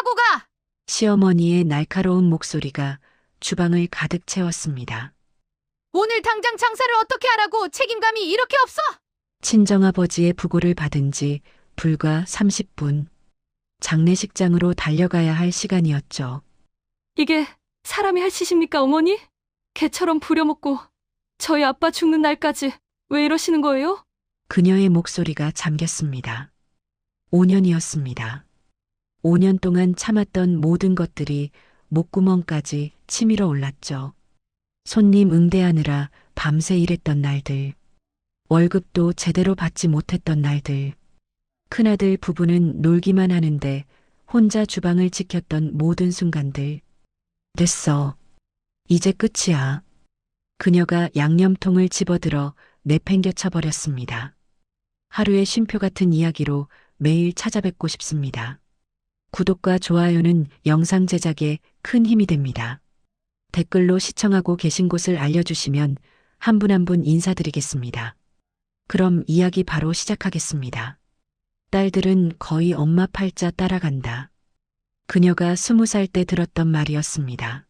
하고 가! 시어머니의 날카로운 목소리가 주방을 가득 채웠습니다. 오늘 당장 장사를 어떻게 하라고 책임감이 이렇게 없어? 친정아버지의 부고를 받은 지 불과 30분. 장례식장으로 달려가야 할 시간이었죠. 이게 사람이 할 짓입니까, 어머니? 개처럼 부려먹고 저희 아빠 죽는 날까지 왜 이러시는 거예요? 그녀의 목소리가 잠겼습니다. 5년이었습니다. 5년 동안 참았던 모든 것들이 목구멍까지 치밀어 올랐죠. 손님 응대하느라 밤새 일했던 날들. 월급도 제대로 받지 못했던 날들. 큰아들 부부는 놀기만 하는데 혼자 주방을 지켰던 모든 순간들. 됐어. 이제 끝이야. 그녀가 양념통을 집어들어 내팽겨쳐 버렸습니다. 하루의 쉼표 같은 이야기로 매일 찾아뵙고 싶습니다. 구독과 좋아요는 영상 제작에 큰 힘이 됩니다. 댓글로 시청하고 계신 곳을 알려주시면 한 분 한 분 인사드리겠습니다. 그럼 이야기 바로 시작하겠습니다. 딸들은 거의 엄마 팔자 따라간다. 그녀가 20살 때 들었던 말이었습니다.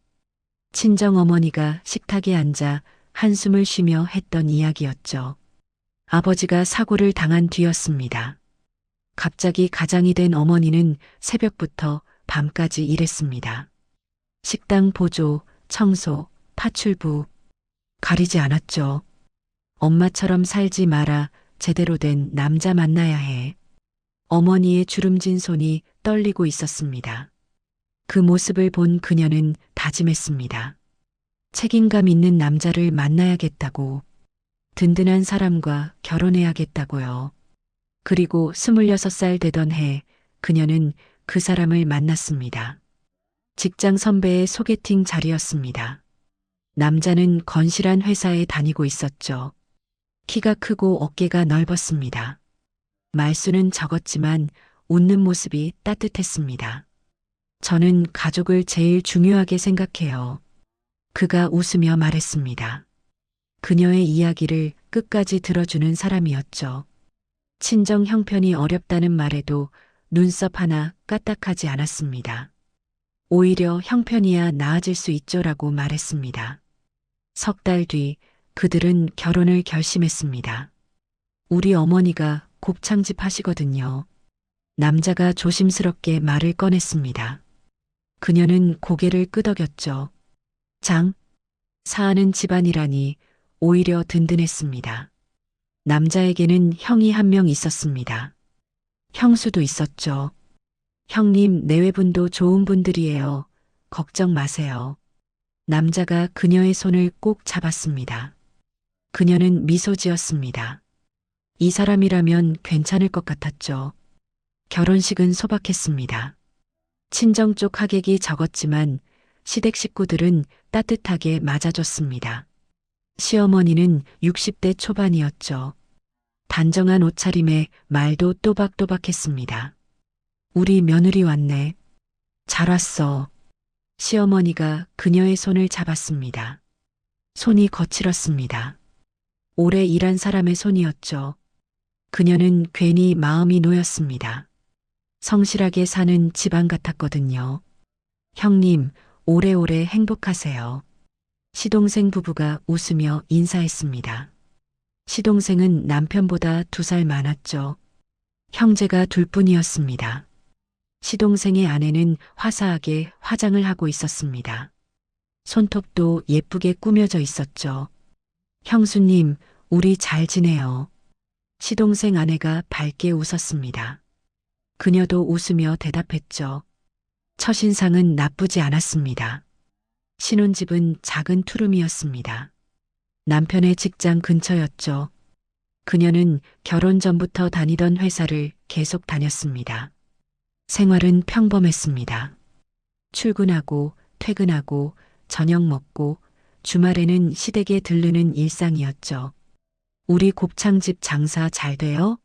친정어머니가 식탁에 앉아 한숨을 쉬며 했던 이야기였죠. 아버지가 사고를 당한 뒤였습니다. 갑자기 가장이 된 어머니는 새벽부터 밤까지 일했습니다. 식당 보조, 청소, 파출부. 가리지 않았죠. 엄마처럼 살지 마라. 제대로 된 남자 만나야 해. 어머니의 주름진 손이 떨리고 있었습니다. 그 모습을 본 그녀는 다짐했습니다. 책임감 있는 남자를 만나야겠다고. 든든한 사람과 결혼해야겠다고요. 그리고 26살 되던 해 그녀는 그 사람을 만났습니다. 직장 선배의 소개팅 자리였습니다. 남자는 건실한 회사에 다니고 있었죠. 키가 크고 어깨가 넓었습니다. 말수는 적었지만 웃는 모습이 따뜻했습니다. 저는 가족을 제일 중요하게 생각해요. 그가 웃으며 말했습니다. 그녀의 이야기를 끝까지 들어주는 사람이었죠. 친정 형편이 어렵다는 말에도 눈썹 하나 까딱하지 않았습니다. 오히려 형편이야 나아질 수 있죠라고 말했습니다. 석 달 뒤 그들은 결혼을 결심했습니다. 우리 어머니가 곱창집 하시거든요. 남자가 조심스럽게 말을 꺼냈습니다. 그녀는 고개를 끄덕였죠. 사하는 집안이라니 오히려 든든했습니다. 남자에게는 형이 한 명 있었습니다. 형수도 있었죠. 형님 내외분도 좋은 분들이에요. 걱정 마세요. 남자가 그녀의 손을 꼭 잡았습니다. 그녀는 미소 지었습니다. 이 사람이라면 괜찮을 것 같았죠. 결혼식은 소박했습니다. 친정 쪽 하객이 적었지만 시댁 식구들은 따뜻하게 맞아줬습니다. 시어머니는 60대 초반이었죠. 단정한 옷차림에 말도 또박또박했습니다. 우리 며느리 왔네. 잘 왔어. 시어머니가 그녀의 손을 잡았습니다. 손이 거칠었습니다. 오래 일한 사람의 손이었죠. 그녀는 괜히 마음이 놓였습니다. 성실하게 사는 집안 같았거든요. 형님, 오래오래 행복하세요. 시동생 부부가 웃으며 인사했습니다. 시동생은 남편보다 2살 많았죠. 형제가 둘뿐이었습니다. 시동생의 아내는 화사하게 화장을 하고 있었습니다. 손톱도 예쁘게 꾸며져 있었죠. 형수님, 우리 잘 지내요. 시동생 아내가 밝게 웃었습니다. 그녀도 웃으며 대답했죠. 첫인상은 나쁘지 않았습니다. 신혼집은 작은 투룸이었습니다. 남편의 직장 근처였죠. 그녀는 결혼 전부터 다니던 회사를 계속 다녔습니다. 생활은 평범했습니다. 출근하고 퇴근하고 저녁 먹고 주말에는 시댁에 들르는 일상이었죠. 우리 곱창집 장사 잘 돼요?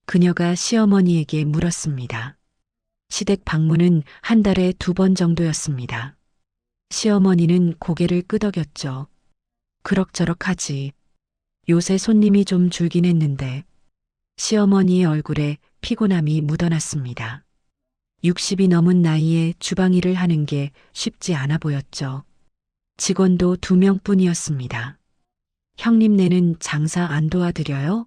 그녀가 시어머니에게 물었습니다. 시댁 방문은 한 달에 2번 정도였습니다. 시어머니는 고개를 끄덕였죠. 그럭저럭 하지. 요새 손님이 좀 줄긴 했는데. 시어머니의 얼굴에 피곤함이 묻어났습니다. 60이 넘은 나이에 주방 일을 하는 게 쉽지 않아 보였죠. 직원도 2명뿐이었습니다. 형님네는 장사 안 도와드려요?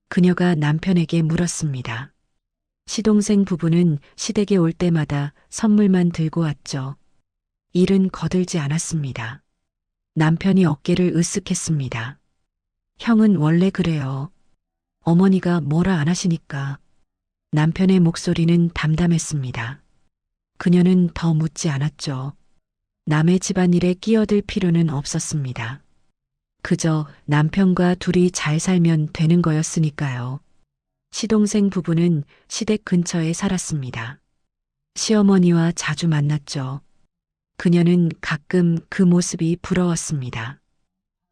그녀가 남편에게 물었습니다. 시동생 부부는 시댁에 올 때마다 선물만 들고 왔죠. 일은 거들지 않았습니다. 남편이 어깨를 으쓱했습니다. 형은 원래 그래요. 어머니가 뭐라 안 하시니까. 남편의 목소리는 담담했습니다. 그녀는 더 묻지 않았죠. 남의 집안일에 끼어들 필요는 없었습니다. 그저 남편과 둘이 잘 살면 되는 거였으니까요. 시동생 부부는 시댁 근처에 살았습니다. 시어머니와 자주 만났죠. 그녀는 가끔 그 모습이 부러웠습니다.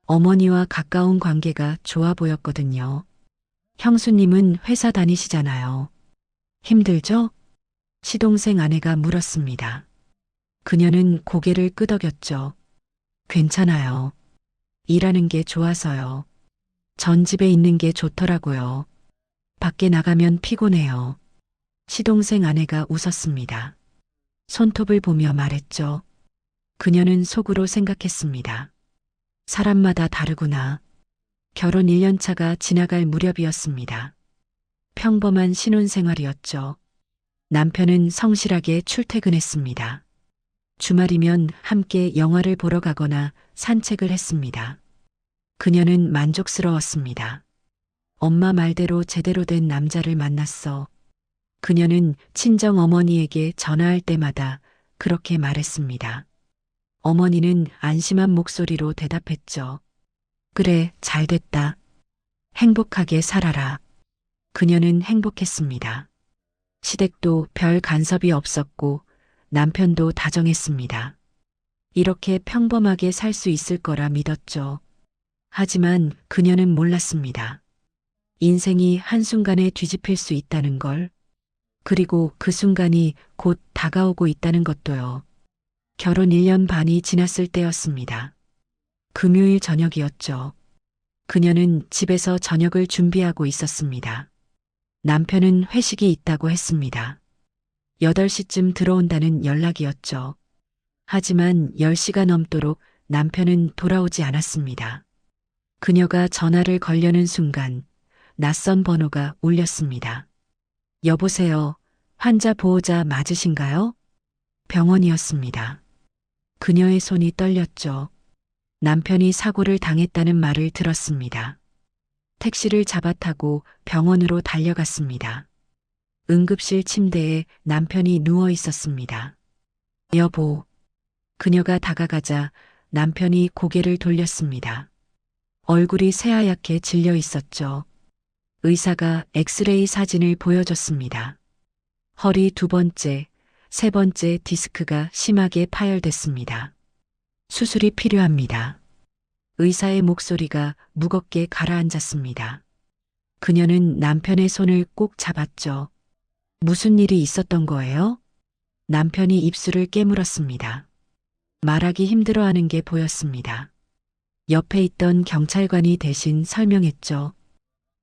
어머니와 가까운 관계가 좋아 보였거든요. 형수님은 회사 다니시잖아요. 힘들죠? 시동생 아내가 물었습니다. 그녀는 고개를 끄덕였죠. 괜찮아요. 일하는 게 좋아서요. 전 집에 있는 게 좋더라고요. 밖에 나가면 피곤해요. 시동생 아내가 웃었습니다. 손톱을 보며 말했죠. 그녀는 속으로 생각했습니다. 사람마다 다르구나. 결혼 1년 차가 지나갈 무렵이었습니다. 평범한 신혼생활이었죠. 남편은 성실하게 출퇴근했습니다. 주말이면 함께 영화를 보러 가거나 산책을 했습니다. 그녀는 만족스러웠습니다. 엄마 말대로 제대로 된 남자를 만났어. 그녀는 친정 어머니에게 전화할 때마다 그렇게 말했습니다. 어머니는 안심한 목소리로 대답했죠. 그래, 잘 됐다. 행복하게 살아라. 그녀는 행복했습니다. 시댁도 별 간섭이 없었고 남편도 다정했습니다. 이렇게 평범하게 살 수 있을 거라 믿었죠. 하지만 그녀는 몰랐습니다. 인생이 한순간에 뒤집힐 수 있다는 걸, 그리고 그 순간이 곧 다가오고 있다는 것도요. 결혼 1년 반이 지났을 때였습니다. 금요일 저녁이었죠. 그녀는 집에서 저녁을 준비하고 있었습니다. 남편은 회식이 있다고 했습니다. 8시쯤 들어온다는 연락이었죠. 하지만 10시가 넘도록 남편은 돌아오지 않았습니다. 그녀가 전화를 걸려는 순간 낯선 번호가 울렸습니다. 여보세요. 환자 보호자 맞으신가요? 병원이었습니다. 그녀의 손이 떨렸죠. 남편이 사고를 당했다는 말을 들었습니다. 택시를 잡아타고 병원으로 달려갔습니다. 응급실 침대에 남편이 누워 있었습니다. 여보. 그녀가 다가가자 남편이 고개를 돌렸습니다. 얼굴이 새하얗게 질려 있었죠. 의사가 엑스레이 사진을 보여줬습니다. 허리 2번째, 3번째 디스크가 심하게 파열됐습니다. 수술이 필요합니다. 의사의 목소리가 무겁게 가라앉았습니다. 그녀는 남편의 손을 꼭 잡았죠. 무슨 일이 있었던 거예요? 남편이 입술을 깨물었습니다. 말하기 힘들어하는 게 보였습니다. 옆에 있던 경찰관이 대신 설명했죠.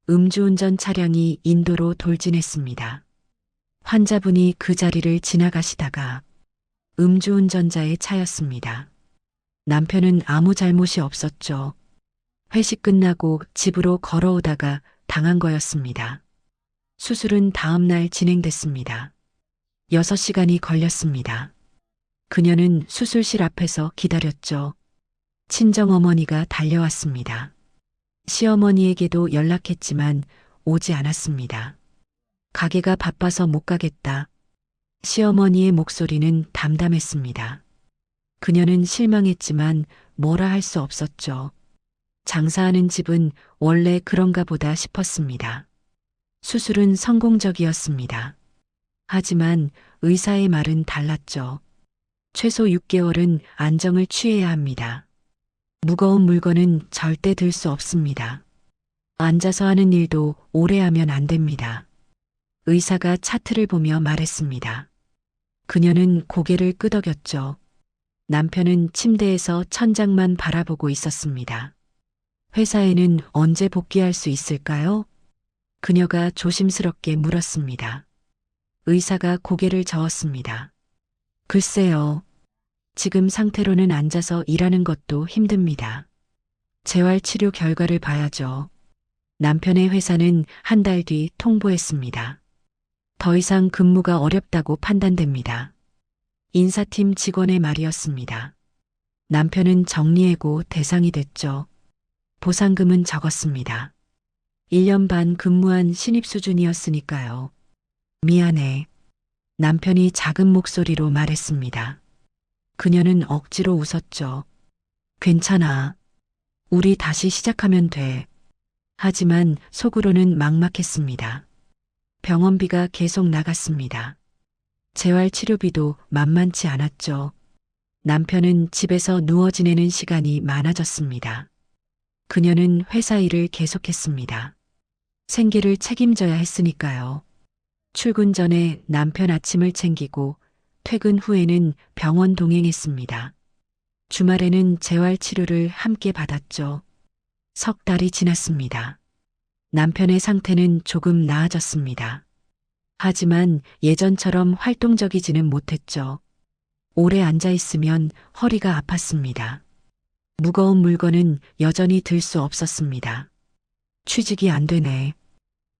음주운전 차량이 인도로 돌진했습니다. 환자분이 그 자리를 지나가시다가 음주운전자의 차였습니다. 남편은 아무 잘못이 없었죠. 회식 끝나고 집으로 걸어오다가 당한 거였습니다. 수술은 다음 날 진행됐습니다. 6시간이 걸렸습니다. 그녀는 수술실 앞에서 기다렸죠. 친정어머니가 달려왔습니다. 시어머니에게도 연락했지만 오지 않았습니다. 가게가 바빠서 못 가겠다. 시어머니의 목소리는 담담했습니다. 그녀는 실망했지만 뭐라 할 수 없었죠. 장사하는 집은 원래 그런가 보다 싶었습니다. 수술은 성공적이었습니다. 하지만 의사의 말은 달랐죠. 최소 6개월은 안정을 취해야 합니다. 무거운 물건은 절대 들 수 없습니다. 앉아서 하는 일도 오래 하면 안 됩니다. 의사가 차트를 보며 말했습니다. 그녀는 고개를 끄덕였죠. 남편은 침대에서 천장만 바라보고 있었습니다. 회사에는 언제 복귀할 수 있을까요? 그녀가 조심스럽게 물었습니다. 의사가 고개를 저었습니다. 글쎄요. 지금 상태로는 앉아서 일하는 것도 힘듭니다. 재활치료 결과를 봐야죠. 남편의 회사는 한 달 뒤 통보했습니다. 더 이상 근무가 어렵다고 판단됩니다. 인사팀 직원의 말이었습니다. 남편은 정리해고 대상이 됐죠. 보상금은 적었습니다. 1년 반 근무한 신입 수준이었으니까요. 미안해. 남편이 작은 목소리로 말했습니다. 그녀는 억지로 웃었죠. 괜찮아. 우리 다시 시작하면 돼. 하지만 속으로는 막막했습니다. 병원비가 계속 나갔습니다. 재활치료비도 만만치 않았죠. 남편은 집에서 누워 지내는 시간이 많아졌습니다. 그녀는 회사 일을 계속했습니다. 생계를 책임져야 했으니까요. 출근 전에 남편 아침을 챙기고 퇴근 후에는 병원 동행했습니다. 주말에는 재활치료를 함께 받았죠. 석 달이 지났습니다. 남편의 상태는 조금 나아졌습니다. 하지만 예전처럼 활동적이지는 못했죠. 오래 앉아 있으면 허리가 아팠습니다. 무거운 물건은 여전히 들 수 없었습니다. 취직이 안 되네.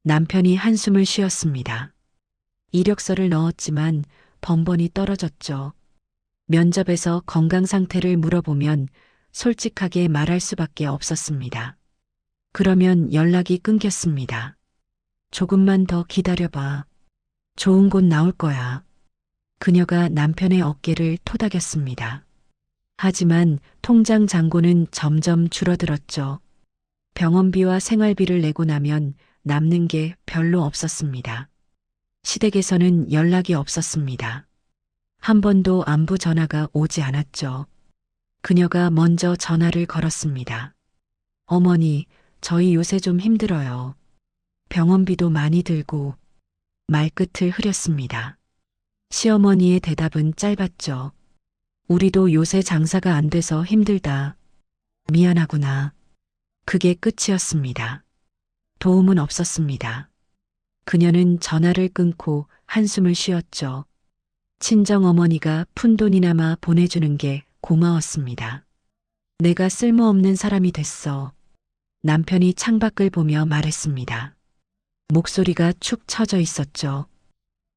남편이 한숨을 쉬었습니다. 이력서를 넣었지만 번번이 떨어졌죠. 면접에서 건강 상태를 물어보면 솔직하게 말할 수밖에 없었습니다. 그러면 연락이 끊겼습니다. 조금만 더 기다려봐. 좋은 곳 나올 거야. 그녀가 남편의 어깨를 토닥였습니다. 하지만 통장 잔고는 점점 줄어들었죠. 병원비와 생활비를 내고 나면 남는 게 별로 없었습니다. 시댁에서는 연락이 없었습니다. 한 번도 안부 전화가 오지 않았죠. 그녀가 먼저 전화를 걸었습니다. 어머니, 저희 요새 좀 힘들어요. 병원비도 많이 들고 말끝을 흐렸습니다. 시어머니의 대답은 짧았죠. 우리도 요새 장사가 안 돼서 힘들다. 미안하구나. 그게 끝이었습니다. 도움은 없었습니다. 그녀는 전화를 끊고 한숨을 쉬었죠. 친정어머니가 푼돈이나마 보내주는 게 고마웠습니다. 내가 쓸모없는 사람이 됐어. 남편이 창밖을 보며 말했습니다. 목소리가 축 처져 있었죠.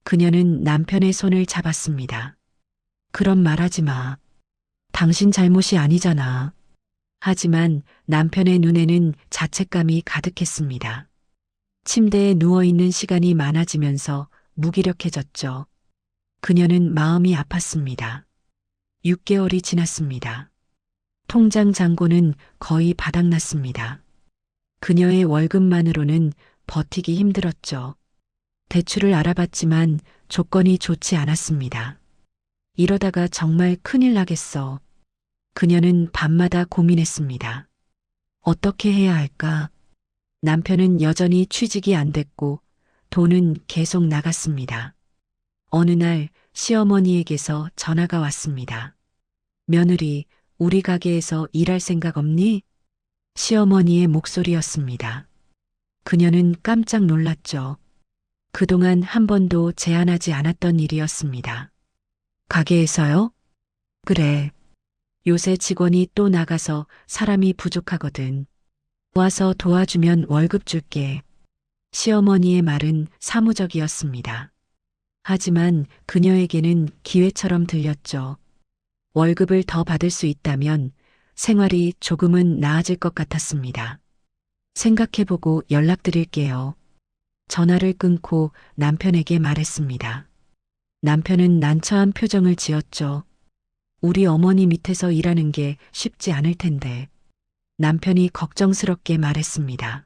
그녀는 남편의 손을 잡았습니다. 그런 말 하지 마. 당신 잘못이 아니잖아. 하지만 남편의 눈에는 자책감이 가득했습니다. 침대에 누워있는 시간이 많아지면서 무기력해졌죠. 그녀는 마음이 아팠습니다. 6개월이 지났습니다. 통장 잔고는 거의 바닥났습니다. 그녀의 월급만으로는 버티기 힘들었죠. 대출을 알아봤지만 조건이 좋지 않았습니다. 이러다가 정말 큰일 나겠어. 그녀는 밤마다 고민했습니다. 어떻게 해야 할까? 남편은 여전히 취직이 안 됐고 돈은 계속 나갔습니다. 어느 날 시어머니에게서 전화가 왔습니다. 며느리, 우리 가게에서 일할 생각 없니? 시어머니의 목소리였습니다. 그녀는 깜짝 놀랐죠. 그동안 한 번도 제안하지 않았던 일이었습니다. 가게에서요? 그래. 요새 직원이 또 나가서 사람이 부족하거든. 와서 도와주면 월급 줄게. 시어머니의 말은 사무적이었습니다. 하지만 그녀에게는 기회처럼 들렸죠. 월급을 더 받을 수 있다면 생활이 조금은 나아질 것 같았습니다. 생각해보고 연락드릴게요. 전화를 끊고 남편에게 말했습니다. 남편은 난처한 표정을 지었죠. 우리 어머니 밑에서 일하는 게 쉽지 않을 텐데. 남편이 걱정스럽게 말했습니다.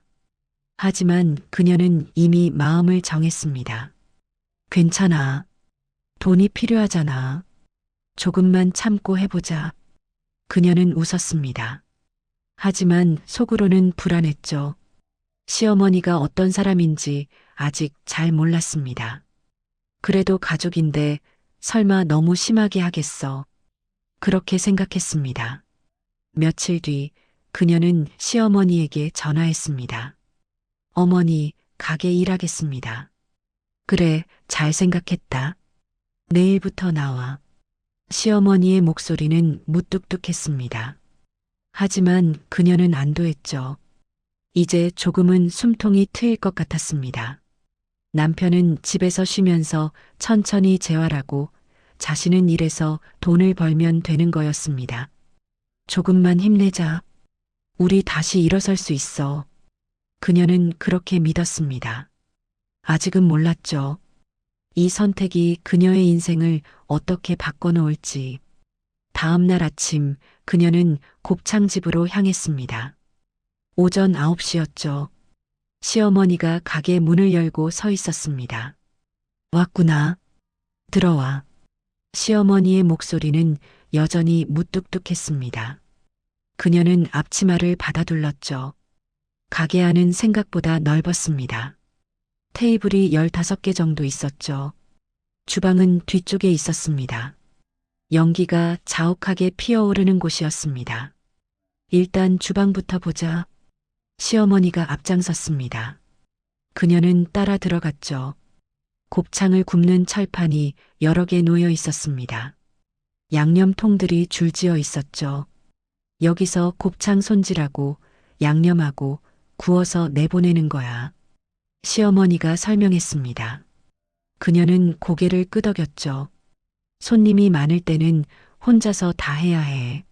하지만 그녀는 이미 마음을 정했습니다. 괜찮아. 돈이 필요하잖아. 조금만 참고 해보자. 그녀는 웃었습니다. 하지만 속으로는 불안했죠. 시어머니가 어떤 사람인지 아직 잘 몰랐습니다. 그래도 가족인데 설마 너무 심하게 하겠어. 그렇게 생각했습니다. 며칠 뒤 그녀는 시어머니에게 전화했습니다. 어머니, 가게 일하겠습니다. 그래, 잘 생각했다. 내일부터 나와. 시어머니의 목소리는 무뚝뚝했습니다. 하지만 그녀는 안도했죠. 이제 조금은 숨통이 트일 것 같았습니다. 남편은 집에서 쉬면서 천천히 재활하고 자신은 일해서 돈을 벌면 되는 거였습니다. 조금만 힘내자. 우리 다시 일어설 수 있어. 그녀는 그렇게 믿었습니다. 아직은 몰랐죠. 이 선택이 그녀의 인생을 어떻게 바꿔놓을지. 다음 날 아침 그녀는 곱창집으로 향했습니다. 오전 9시였죠. 시어머니가 가게 문을 열고 서 있었습니다. 왔구나. 들어와. 시어머니의 목소리는 여전히 무뚝뚝했습니다. 그녀는 앞치마를 받아둘렀죠. 가게 안은 생각보다 넓었습니다. 테이블이 15개 정도 있었죠. 주방은 뒤쪽에 있었습니다. 연기가 자욱하게 피어오르는 곳이었습니다. 일단 주방부터 보자. 시어머니가 앞장섰습니다. 그녀는 따라 들어갔죠. 곱창을 굽는 철판이 여러 개 놓여 있었습니다. 양념통들이 줄지어 있었죠. 여기서 곱창 손질하고 양념하고 구워서 내보내는 거야. 시어머니가 설명했습니다. 그녀는 고개를 끄덕였죠. 손님이 많을 때는 혼자서 다 해야 해.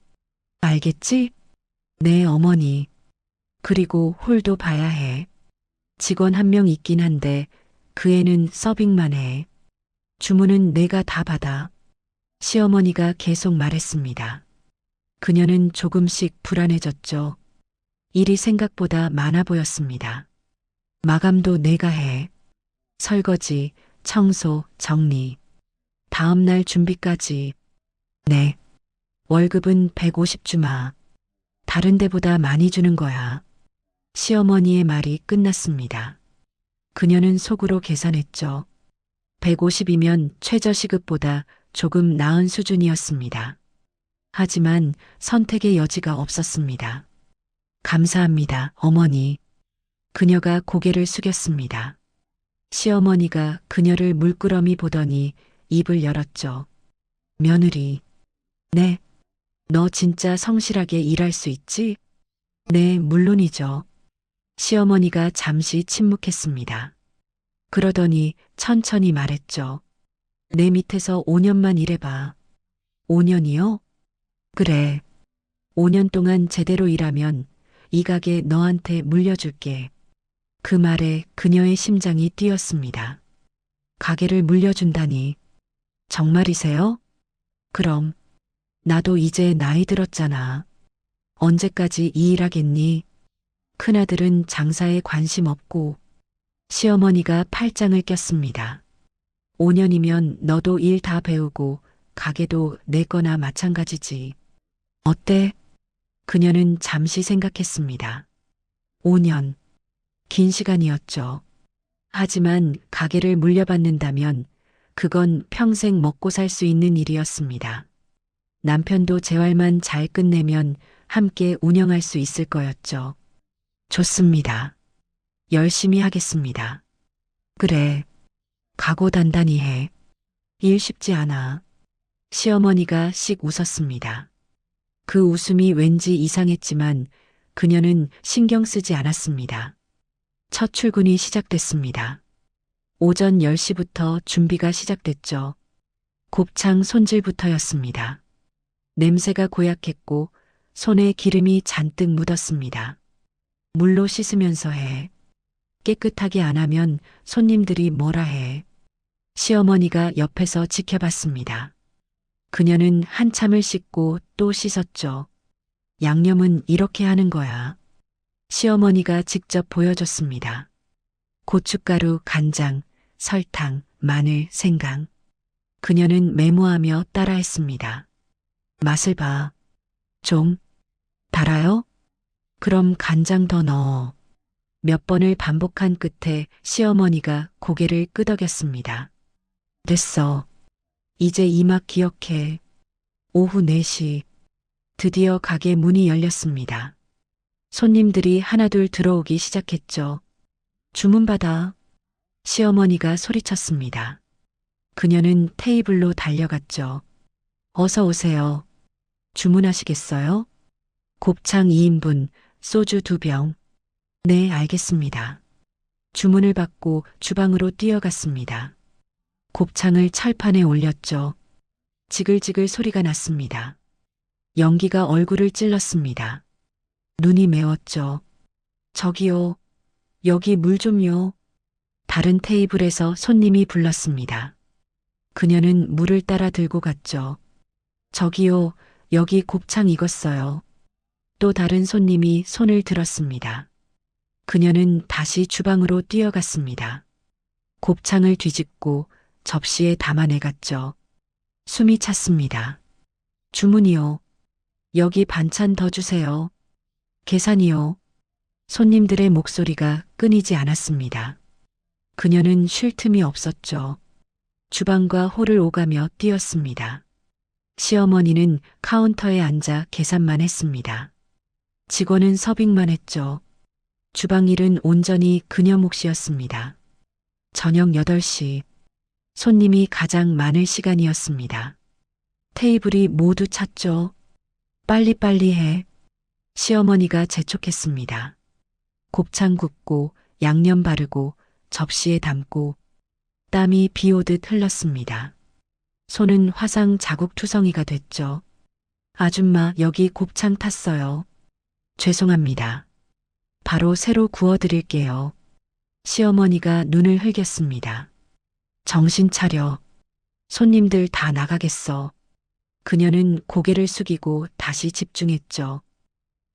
알겠지? 네, 어머니. 그리고 홀도 봐야 해. 직원 한 명 있긴 한데 그 애는 서빙만 해. 주문은 내가 다 받아. 시어머니가 계속 말했습니다. 그녀는 조금씩 불안해졌죠. 일이 생각보다 많아 보였습니다. 마감도 내가 해. 설거지, 청소, 정리. 다음 날 준비까지. 네. 월급은 150주마. 다른 데보다 많이 주는 거야. 시어머니의 말이 끝났습니다. 그녀는 속으로 계산했죠. 150이면 최저시급보다 조금 나은 수준이었습니다. 하지만 선택의 여지가 없었습니다. 감사합니다, 어머니. 그녀가 고개를 숙였습니다. 시어머니가 그녀를 물끄러미 보더니 입을 열었죠. 며느리. 네. 너 진짜 성실하게 일할 수 있지? 네, 물론이죠. 시어머니가 잠시 침묵했습니다. 그러더니 천천히 말했죠. 내 밑에서 5년만 일해봐. 5년이요? 그래. 5년 동안 제대로 일하면 이 가게 너한테 물려줄게. 그 말에 그녀의 심장이 뛰었습니다. 가게를 물려준다니. 정말이세요? 그럼. 나도 이제 나이 들었잖아. 언제까지 이 일 하겠니? 큰아들은 장사에 관심 없고. 시어머니가 팔짱을 꼈습니다. 5년이면 너도 일 다 배우고 가게도 내 거나 마찬가지지. 어때? 그녀는 잠시 생각했습니다. 5년. 긴 시간이었죠. 하지만 가게를 물려받는다면 그건 평생 먹고 살 수 있는 일이었습니다. 남편도 재활만 잘 끝내면 함께 운영할 수 있을 거였죠. 좋습니다. 열심히 하겠습니다. 그래. 각오 단단히 해. 일 쉽지 않아. 시어머니가 씩 웃었습니다. 그 웃음이 왠지 이상했지만 그녀는 신경 쓰지 않았습니다. 첫 출근이 시작됐습니다. 오전 10시부터 준비가 시작됐죠. 곱창 손질부터였습니다. 냄새가 고약했고 손에 기름이 잔뜩 묻었습니다. 물로 씻으면서 해. 깨끗하게 안 하면 손님들이 뭐라 해. 시어머니가 옆에서 지켜봤습니다. 그녀는 한참을 씻고 또 씻었죠. 양념은 이렇게 하는 거야. 시어머니가 직접 보여줬습니다. 고춧가루, 간장, 설탕, 마늘, 생강. 그녀는 메모하며 따라했습니다. 맛을 봐. 좀 달아요? 그럼 간장 더 넣어. 몇 번을 반복한 끝에 시어머니가 고개를 끄덕였습니다. 됐어. 이제 이 맛 기억해. 오후 4시. 드디어 가게 문이 열렸습니다. 손님들이 하나둘 들어오기 시작했죠. 주문 받아. 시어머니가 소리쳤습니다. 그녀는 테이블로 달려갔죠. 어서 오세요. 주문하시겠어요? 곱창 2인분, 소주 2병. 네, 알겠습니다. 주문을 받고 주방으로 뛰어갔습니다. 곱창을 철판에 올렸죠. 지글지글 소리가 났습니다. 연기가 얼굴을 찔렀습니다. 눈이 매웠죠. 저기요. 여기 물 좀요. 다른 테이블에서 손님이 불렀습니다. 그녀는 물을 따라 들고 갔죠. 저기요. 여기 곱창 익었어요. 또 다른 손님이 손을 들었습니다. 그녀는 다시 주방으로 뛰어갔습니다. 곱창을 뒤집고 접시에 담아내갔죠. 숨이 찼습니다. 주문이요. 여기 반찬 더 주세요. 계산이요. 손님들의 목소리가 끊이지 않았습니다. 그녀는 쉴 틈이 없었죠. 주방과 홀을 오가며 뛰었습니다. 시어머니는 카운터에 앉아 계산만 했습니다. 직원은 서빙만 했죠. 주방 일은 온전히 그녀 몫이었습니다. 저녁 8시, 손님이 가장 많을 시간이었습니다. 테이블이 모두 찼죠. 빨리빨리 해. 시어머니가 재촉했습니다. 곱창 굽고 양념 바르고 접시에 담고 땀이 비 오듯 흘렀습니다. 손은 화상 자국 투성이가 됐죠. 아줌마, 여기 곱창 탔어요. 죄송합니다. 바로 새로 구워드릴게요. 시어머니가 눈을 흘겼습니다. 정신 차려. 손님들 다 나가겠어. 그녀는 고개를 숙이고 다시 집중했죠.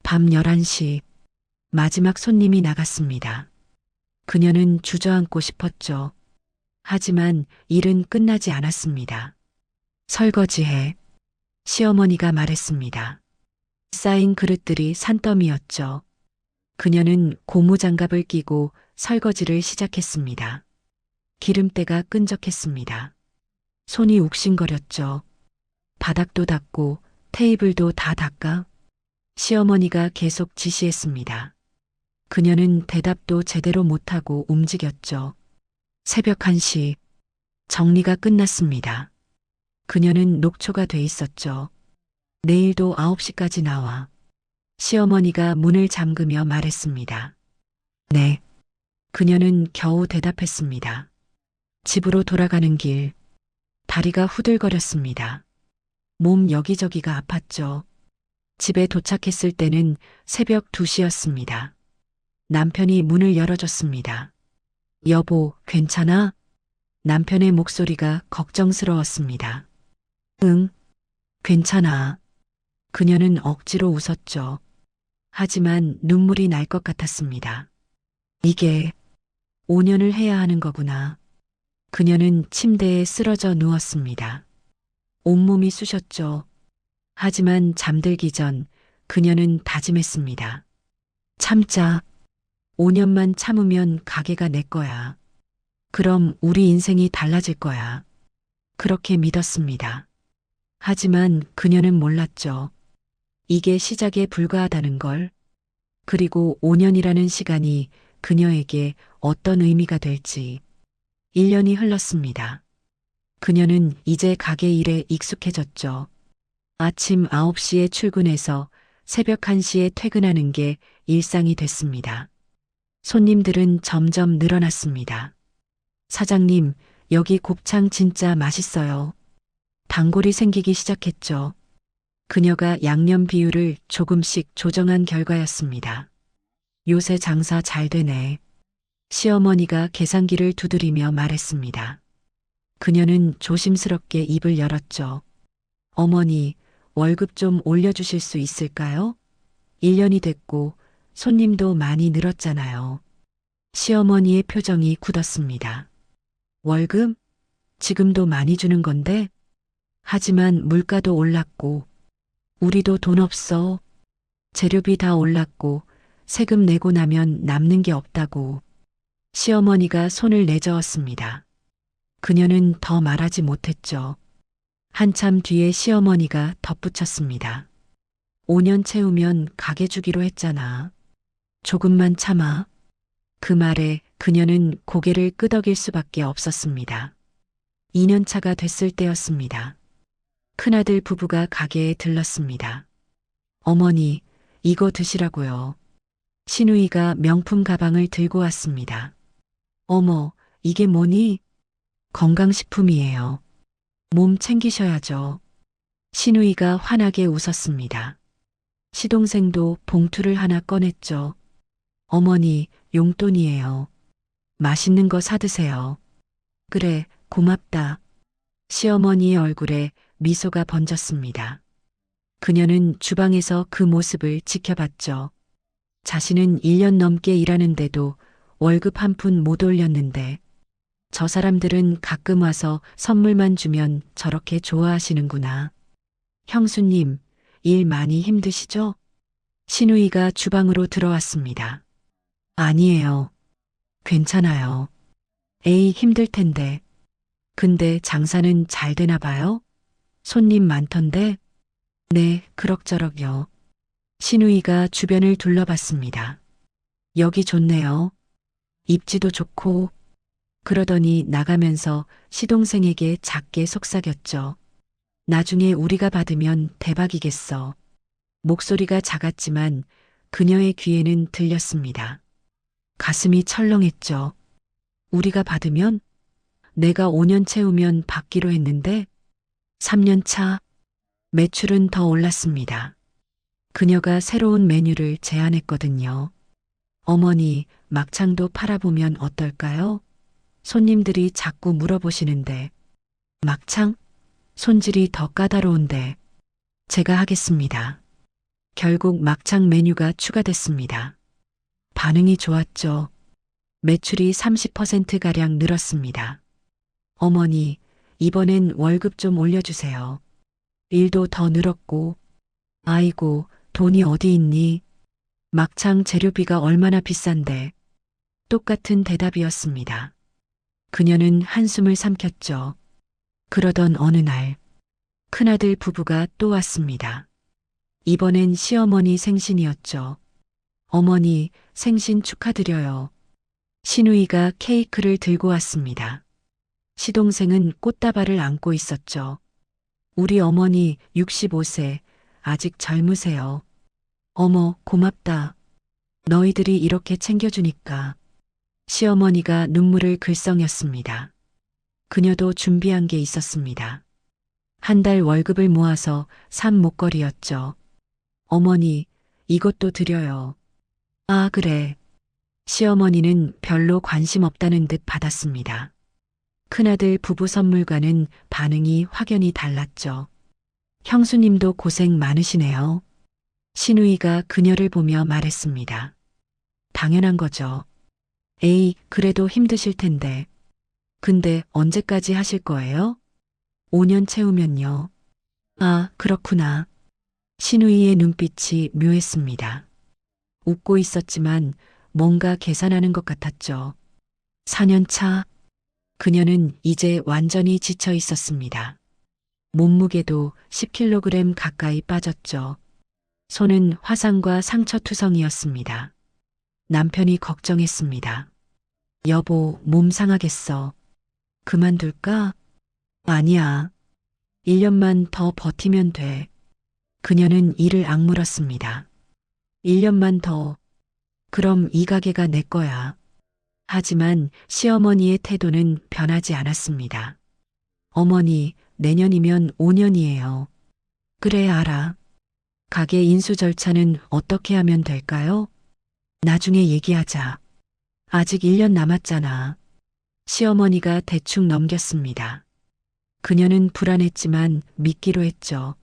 밤 11시, 마지막 손님이 나갔습니다. 그녀는 주저앉고 싶었죠. 하지만 일은 끝나지 않았습니다. 설거지해. 시어머니가 말했습니다. 쌓인 그릇들이 산더미였죠. 그녀는 고무장갑을 끼고 설거지를 시작했습니다. 기름때가 끈적했습니다. 손이 욱신거렸죠. 바닥도 닦고 테이블도 다 닦아? 시어머니가 계속 지시했습니다. 그녀는 대답도 제대로 못하고 움직였죠. 새벽 1시, 정리가 끝났습니다. 그녀는 녹초가 돼 있었죠. 내일도 9시까지 나와. 시어머니가 문을 잠그며 말했습니다. 네. 그녀는 겨우 대답했습니다. 집으로 돌아가는 길, 다리가 후들거렸습니다. 몸 여기저기가 아팠죠. 집에 도착했을 때는 새벽 2시였습니다. 남편이 문을 열어줬습니다. 여보, 괜찮아? 남편의 목소리가 걱정스러웠습니다. 응, 괜찮아. 그녀는 억지로 웃었죠. 하지만 눈물이 날 것 같았습니다. 이게 5년을 해야 하는 거구나. 그녀는 침대에 쓰러져 누웠습니다. 온몸이 쑤셨죠. 하지만 잠들기 전 그녀는 다짐했습니다. 참자. 5년만 참으면 가게가 내 거야. 그럼 우리 인생이 달라질 거야. 그렇게 믿었습니다. 하지만 그녀는 몰랐죠. 이게 시작에 불과하다는 걸. 그리고 5년이라는 시간이 그녀에게 어떤 의미가 될지. 1년이 흘렀습니다. 그녀는 이제 가게 일에 익숙해졌죠. 아침 9시에 출근해서 새벽 1시에 퇴근하는 게 일상이 됐습니다. 손님들은 점점 늘어났습니다. 사장님, 여기 곱창 진짜 맛있어요. 단골이 생기기 시작했죠. 그녀가 양념 비율을 조금씩 조정한 결과였습니다. 요새 장사 잘 되네. 시어머니가 계산기를 두드리며 말했습니다. 그녀는 조심스럽게 입을 열었죠. 어머니, 월급 좀 올려주실 수 있을까요? 1년이 됐고 손님도 많이 늘었잖아요. 시어머니의 표정이 굳었습니다. 월급? 지금도 많이 주는 건데? 하지만 물가도 올랐고 우리도 돈 없어. 재료비 다 올랐고 세금 내고 나면 남는 게 없다고. 시어머니가 손을 내저었습니다. 그녀는 더 말하지 못했죠. 한참 뒤에 시어머니가 덧붙였습니다. 5년 채우면 가게 주기로 했잖아. 조금만 참아. 그 말에 그녀는 고개를 끄덕일 수밖에 없었습니다. 2년 차가 됐을 때였습니다. 큰아들 부부가 가게에 들렀습니다. 어머니, 이거 드시라고요. 신우이가 명품 가방을 들고 왔습니다. 어머, 이게 뭐니? 건강식품이에요. 몸 챙기셔야죠. 신우이가 환하게 웃었습니다. 시동생도 봉투를 하나 꺼냈죠. 어머니, 용돈이에요. 맛있는 거 사드세요. 그래, 고맙다. 시어머니의 얼굴에 미소가 번졌습니다. 그녀는 주방에서 그 모습을 지켜봤죠. 자신은 1년 넘게 일하는데도 월급 한 푼 못 올렸는데 저 사람들은 가끔 와서 선물만 주면 저렇게 좋아하시는구나. 형수님, 일 많이 힘드시죠? 신우이가 주방으로 들어왔습니다. 아니에요. 괜찮아요. 에이, 힘들 텐데. 근데 장사는 잘 되나 봐요? 손님 많던데? 네, 그럭저럭요. 신우이가 주변을 둘러봤습니다. 여기 좋네요. 입지도 좋고. 그러더니 나가면서 시동생에게 작게 속삭였죠. 나중에 우리가 받으면 대박이겠어. 목소리가 작았지만 그녀의 귀에는 들렸습니다. 가슴이 철렁했죠. 우리가 받으면? 내가 5년 채우면 받기로 했는데 3년 차 매출은 더 올랐습니다. 그녀가 새로운 메뉴를 제안했거든요. 어머니, 막창도 팔아보면 어떨까요? 손님들이 자꾸 물어보시는데. 막창? 손질이 더 까다로운데. 제가 하겠습니다. 결국 막창 메뉴가 추가됐습니다. 반응이 좋았죠. 매출이 30%가량 늘었습니다. 어머니, 이번엔 월급 좀 올려주세요. 일도 더 늘었고. 아이고, 돈이 어디 있니? 막창 재료비가 얼마나 비싼데. 똑같은 대답이었습니다. 그녀는 한숨을 삼켰죠. 그러던 어느 날, 큰아들 부부가 또 왔습니다. 이번엔 시어머니 생신이었죠. 어머니, 생신 축하드려요. 신우이가 케이크를 들고 왔습니다. 시동생은 꽃다발을 안고 있었죠. 우리 어머니 65세, 아직 젊으세요. 어머, 고맙다. 너희들이 이렇게 챙겨주니까. 시어머니가 눈물을 글썽였습니다. 그녀도 준비한 게 있었습니다. 한 달 월급을 모아서 산 목걸이였죠. 어머니, 이것도 드려요. 아, 그래. 시어머니는 별로 관심 없다는 듯 받았습니다. 큰아들 부부 선물과는 반응이 확연히 달랐죠. 형수님도 고생 많으시네요. 신우이가 그녀를 보며 말했습니다. 당연한 거죠. 에이, 그래도 힘드실 텐데. 근데 언제까지 하실 거예요? 5년 채우면요. 아, 그렇구나. 신우이의 눈빛이 묘했습니다. 웃고 있었지만 뭔가 계산하는 것 같았죠. 4년 차. 그녀는 이제 완전히 지쳐 있었습니다. 몸무게도 10kg 가까이 빠졌죠. 손은 화상과 상처투성이었습니다. 남편이 걱정했습니다. 여보, 몸 상하겠어. 그만둘까? 아니야. 1년만 더 버티면 돼. 그녀는 이를 악물었습니다. 1년만 더. 그럼 이 가게가 내 거야. 하지만 시어머니의 태도는 변하지 않았습니다. 어머니, 내년이면 5년이에요. 그래, 알아. 가게 인수 절차는 어떻게 하면 될까요? 나중에 얘기하자. 아직 1년 남았잖아. 시어머니가 대충 넘겼습니다. 그녀는 불안했지만 믿기로 했죠.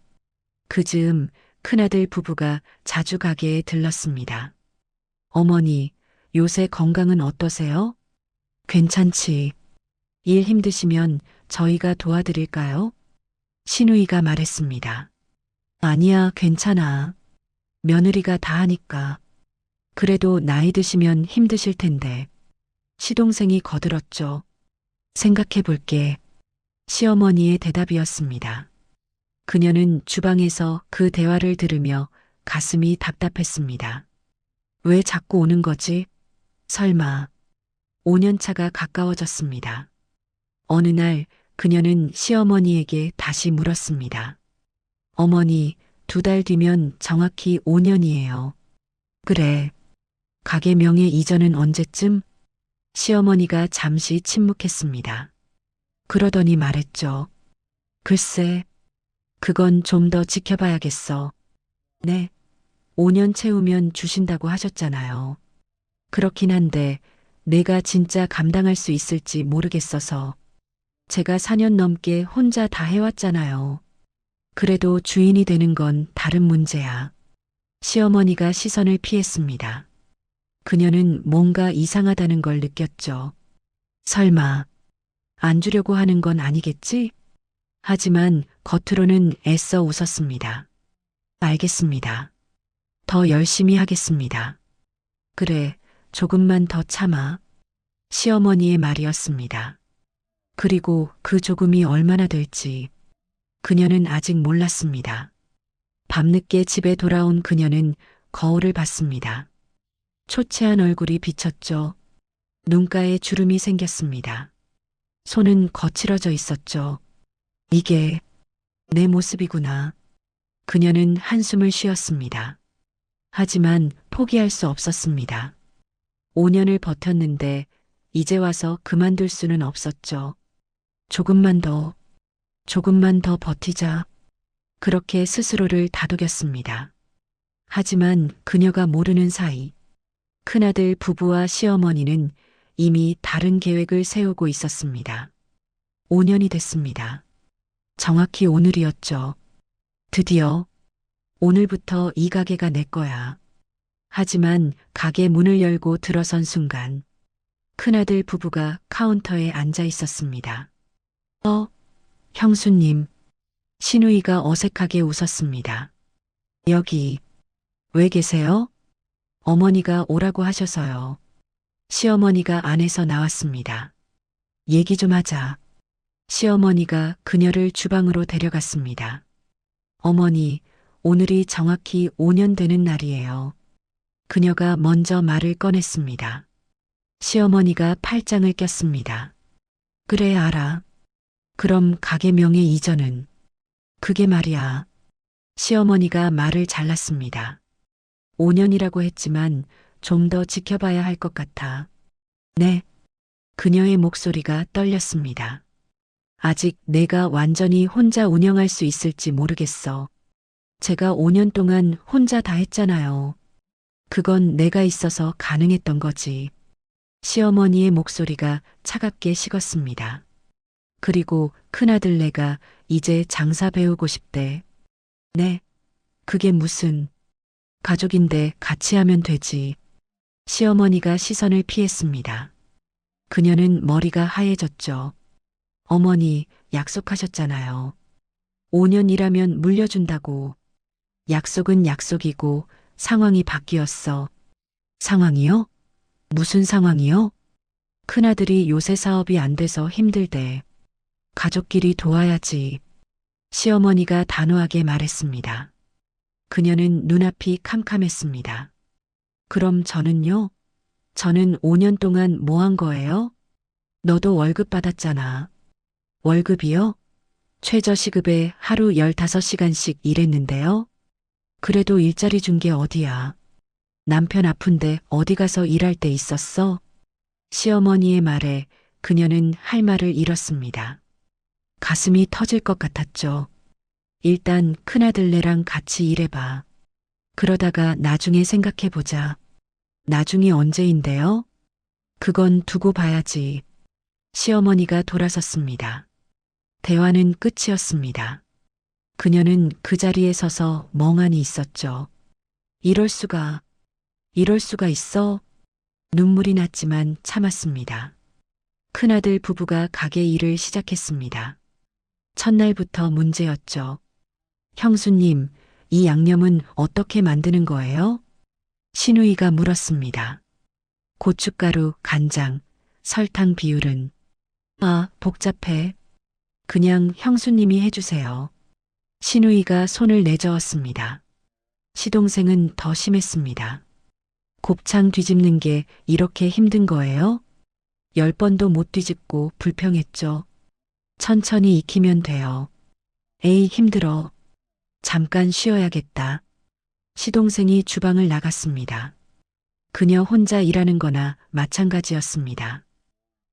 그 즈음 큰아들 부부가 자주 가게에 들렀습니다. 어머니, 요새 건강은 어떠세요? 괜찮지. 일 힘드시면 저희가 도와드릴까요? 신우이가 말했습니다. 아니야, 괜찮아. 며느리가 다 하니까. 그래도 나이 드시면 힘드실 텐데. 시동생이 거들었죠. 생각해 볼게. 시어머니의 대답이었습니다. 그녀는 주방에서 그 대화를 들으며 가슴이 답답했습니다. 왜 자꾸 오는 거지? 설마 5년 차가 가까워졌습니다. 어느 날 그녀는 시어머니에게 다시 물었습니다. 어머니, 2달 뒤면 정확히 5년이에요. 그래. 가게 명의 이전은 언제쯤? 시어머니가 잠시 침묵했습니다. 그러더니 말했죠. 글쎄, 그건 좀 더 지켜봐야겠어. 네. 5년 채우면 주신다고 하셨잖아요. 그렇긴 한데 내가 진짜 감당할 수 있을지 모르겠어서. 제가 4년 넘게 혼자 다 해왔잖아요. 그래도 주인이 되는 건 다른 문제야. 시어머니가 시선을 피했습니다. 그녀는 뭔가 이상하다는 걸 느꼈죠. 설마 안 주려고 하는 건 아니겠지? 하지만 겉으로는 애써 웃었습니다. 알겠습니다. 더 열심히 하겠습니다. 그래, 조금만 더 참아. 시어머니의 말이었습니다. 그리고 그 조금이 얼마나 될지 그녀는 아직 몰랐습니다. 밤늦게 집에 돌아온 그녀는 거울을 봤습니다. 초췌한 얼굴이 비쳤죠. 눈가에 주름이 생겼습니다. 손은 거칠어져 있었죠. 이게 내 모습이구나. 그녀는 한숨을 쉬었습니다. 하지만 포기할 수 없었습니다. 5년을 버텼는데 이제 와서 그만둘 수는 없었죠. 조금만 더 버티자. 그렇게 스스로를 다독였습니다. 하지만 그녀가 모르는 사이 큰아들 부부와 시어머니는 이미 다른 계획을 세우고 있었습니다. 5년이 됐습니다. 정확히 오늘이었죠. 드디어 오늘부터 이 가게가 내 거야. 하지만 가게 문을 열고 들어선 순간 큰아들 부부가 카운터에 앉아 있었습니다. 형수님. 신우이가 어색하게 웃었습니다. 여기 왜 계세요? 어머니가 오라고 하셔서요. 시어머니가 안에서 나왔습니다. 얘기 좀 하자. 시어머니가 그녀를 주방으로 데려갔습니다. 어머니, 오늘이 정확히 5년 되는 날이에요. 그녀가 먼저 말을 꺼냈습니다. 시어머니가 팔짱을 꼈습니다. 그래, 알아. 그럼 가게 명의 이전은? 그게 말이야. 시어머니가 말을 잘랐습니다. 5년이라고 했지만 좀 더 지켜봐야 할 것 같아. 네. 그녀의 목소리가 떨렸습니다. 아직 내가 완전히 혼자 운영할 수 있을지 모르겠어. 제가 5년 동안 혼자 다 했잖아요. 그건 내가 있어서 가능했던 거지. 시어머니의 목소리가 차갑게 식었습니다. 그리고 큰아들 내가 이제 장사 배우고 싶대. 네. 그게 무슨. 가족인데 같이 하면 되지. 시어머니가 시선을 피했습니다. 그녀는 머리가 하얘졌죠. 어머니, 약속하셨잖아요. 5년 일하면 물려준다고. 약속은 약속이고 상황이 바뀌었어. 상황이요? 무슨 상황이요? 큰아들이 요새 사업이 안 돼서 힘들대. 가족끼리 도와야지. 시어머니가 단호하게 말했습니다. 그녀는 눈앞이 캄캄했습니다. 그럼 저는요? 저는 5년 동안 뭐 한 거예요? 너도 월급 받았잖아. 월급이요? 최저시급에 하루 15시간씩 일했는데요? 그래도 일자리 준 게 어디야? 남편 아픈데 어디 가서 일할 때 있었어? 시어머니의 말에 그녀는 할 말을 잃었습니다. 가슴이 터질 것 같았죠. 일단 큰아들네랑 같이 일해봐. 그러다가 나중에 생각해보자. 나중이 언제인데요? 그건 두고 봐야지. 시어머니가 돌아섰습니다. 대화는 끝이었습니다. 그녀는 그 자리에 서서 멍하니 있었죠. 이럴 수가 있어? 눈물이 났지만 참았습니다. 큰아들 부부가 가게 일을 시작했습니다. 첫날부터 문제였죠. 형수님, 이 양념은 어떻게 만드는 거예요? 신우이가 물었습니다. 고춧가루, 간장, 설탕 비율은? 복잡해. 그냥 형수님이 해주세요. 신우이가 손을 내저었습니다. 시동생은 더 심했습니다. 곱창 뒤집는 게 이렇게 힘든 거예요? 10번도 못 뒤집고 불평했죠. 천천히 익히면 돼요. 에이, 힘들어. 잠깐 쉬어야겠다. 시동생이 주방을 나갔습니다. 그녀 혼자 일하는 거나 마찬가지였습니다.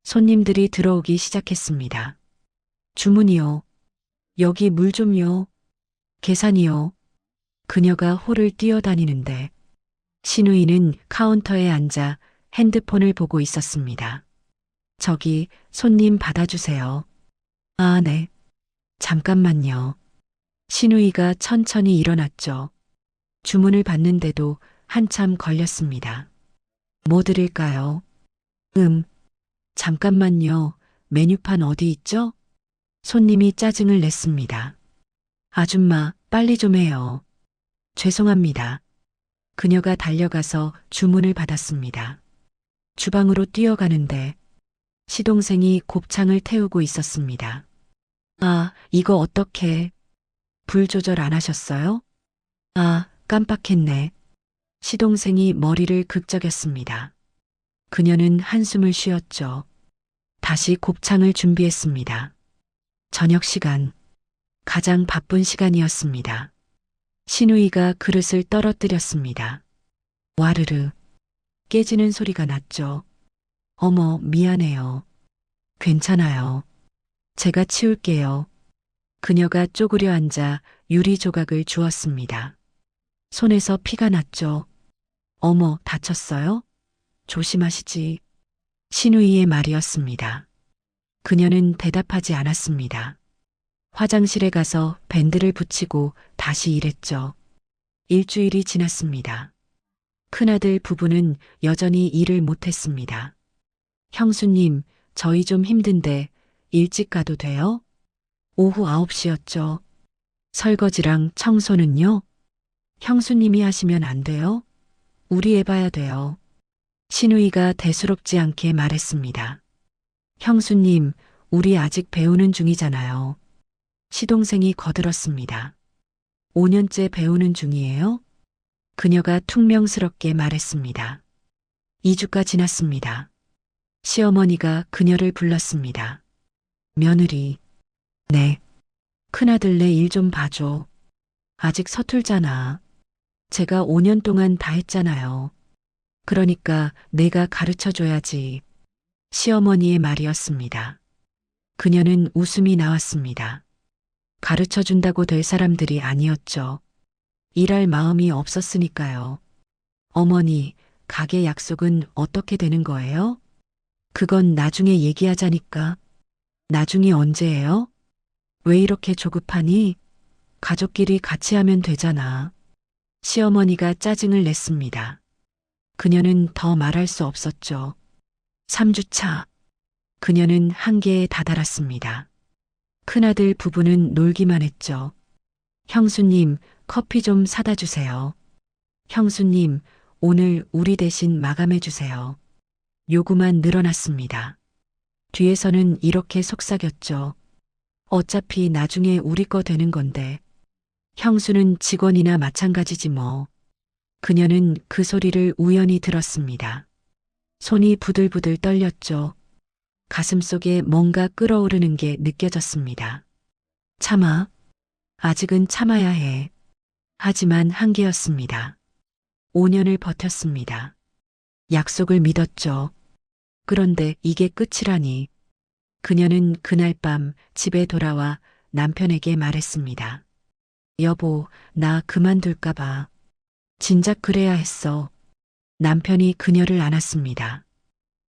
손님들이 들어오기 시작했습니다. 주문이요. 여기 물 좀요. 계산이요. 그녀가 홀을 뛰어다니는데 신우이는 카운터에 앉아 핸드폰을 보고 있었습니다. 저기 손님 받아주세요. 아, 네. 잠깐만요. 신우이가 천천히 일어났죠. 주문을 받는데도 한참 걸렸습니다. 뭐 드릴까요? 잠깐만요. 메뉴판 어디 있죠? 손님이 짜증을 냈습니다. 아줌마, 빨리 좀 해요. 죄송합니다. 그녀가 달려가서 주문을 받았습니다. 주방으로 뛰어가는데 시동생이 곱창을 태우고 있었습니다. 아, 이거 어떡해. 불 조절 안 하셨어요? 아, 깜빡했네. 시동생이 머리를 극적였습니다. 그녀는 한숨을 쉬었죠. 다시 곱창을 준비했습니다. 저녁 시간, 가장 바쁜 시간이었습니다. 신우이가 그릇을 떨어뜨렸습니다. 와르르, 깨지는 소리가 났죠. 어머, 미안해요. 괜찮아요. 제가 치울게요. 그녀가 쪼그려 앉아 유리 조각을 주었습니다. 손에서 피가 났죠. 어머, 다쳤어요? 조심하시지. 신우이의 말이었습니다. 그녀는 대답하지 않았습니다. 화장실에 가서 밴드를 붙이고 다시 일했죠. 일주일이 지났습니다. 큰아들 부부는 여전히 일을 못했습니다. 형수님, 저희 좀 힘든데 일찍 가도 돼요? 오후 9시였죠. 설거지랑 청소는요? 형수님이 하시면 안 돼요? 우리 해봐야 돼요. 신우이가 대수롭지 않게 말했습니다. 형수님, 우리 아직 배우는 중이잖아요. 시동생이 거들었습니다. 5년째 배우는 중이에요? 그녀가 퉁명스럽게 말했습니다. 2주가 지났습니다. 시어머니가 그녀를 불렀습니다. 며느리. 네. 큰아들 내 일 좀 봐줘. 아직 서툴잖아. 제가 5년 동안 다 했잖아요. 그러니까 내가 가르쳐줘야지. 시어머니의 말이었습니다. 그녀는 웃음이 나왔습니다. 가르쳐준다고 될 사람들이 아니었죠. 일할 마음이 없었으니까요. 어머니, 가게 약속은 어떻게 되는 거예요? 그건 나중에 얘기하자니까. 나중이 언제예요? 왜 이렇게 조급하니? 가족끼리 같이 하면 되잖아. 시어머니가 짜증을 냈습니다. 그녀는 더 말할 수 없었죠. 3주차. 그녀는 한계에 다다랐습니다. 큰아들 부부는 놀기만 했죠. 형수님, 커피 좀 사다 주세요. 형수님, 오늘 우리 대신 마감해 주세요. 요구만 늘어났습니다. 뒤에서는 이렇게 속삭였죠. 어차피 나중에 우리 거 되는 건데. 형수는 직원이나 마찬가지지 뭐. 그녀는 그 소리를 우연히 들었습니다. 손이 부들부들 떨렸죠. 가슴속에 뭔가 끓어오르는 게 느껴졌습니다. 참아. 아직은 참아야 해. 하지만 한계였습니다. 5년을 버텼습니다. 약속을 믿었죠. 그런데 이게 끝이라니. 그녀는 그날 밤 집에 돌아와 남편에게 말했습니다. 여보, 나 그만둘까봐. 진작 그래야 했어. 남편이 그녀를 안았습니다.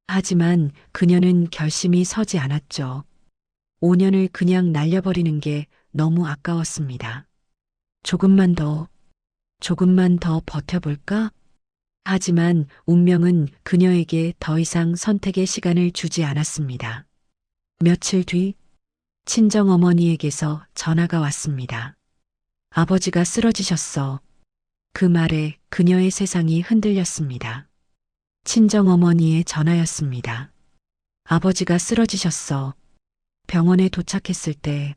하지만 그녀는 결심이 서지 않았죠. 5년을 그냥 날려버리는 게 너무 아까웠습니다. 조금만 더 버텨볼까? 하지만 운명은 그녀에게 더 이상 선택의 시간을 주지 않았습니다. 며칠 뒤 친정어머니에게서 전화가 왔습니다. 아버지가 쓰러지셨어. 그 말에 그녀의 세상이 흔들렸습니다. 친정어머니의 전화였습니다. 아버지가 쓰러지셨어. 병원에 도착했을 때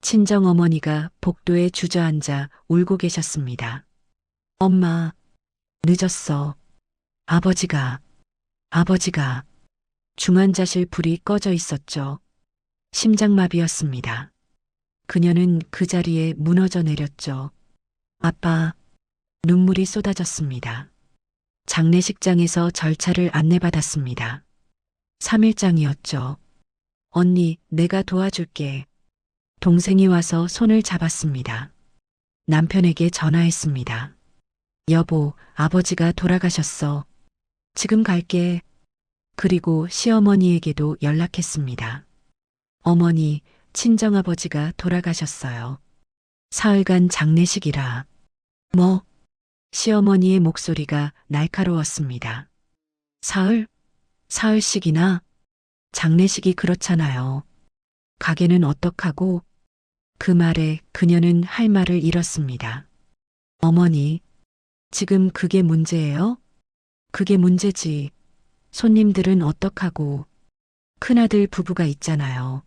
친정어머니가 복도에 주저앉아 울고 계셨습니다. 엄마, 늦었어. 아버지가. 중환자실 불이 꺼져 있었죠. 심장마비였습니다. 그녀는 그 자리에 무너져 내렸죠. 아빠, 눈물이 쏟아졌습니다. 장례식장에서 절차를 안내받았습니다. 3일장이었죠. 언니, 내가 도와줄게. 동생이 와서 손을 잡았습니다. 남편에게 전화했습니다. 여보, 아버지가 돌아가셨어. 지금 갈게. 그리고 시어머니에게도 연락했습니다. 어머니, 친정아버지가 돌아가셨어요. 사흘간 장례식이라. 뭐? 시어머니의 목소리가 날카로웠습니다. 사흘? 사흘씩이나? 장례식이 그렇잖아요. 가게는 어떡하고? 그 말에 그녀는 할 말을 잃었습니다. 어머니, 지금 그게 문제예요? 그게 문제지. 손님들은 어떡하고? 큰아들 부부가 있잖아요.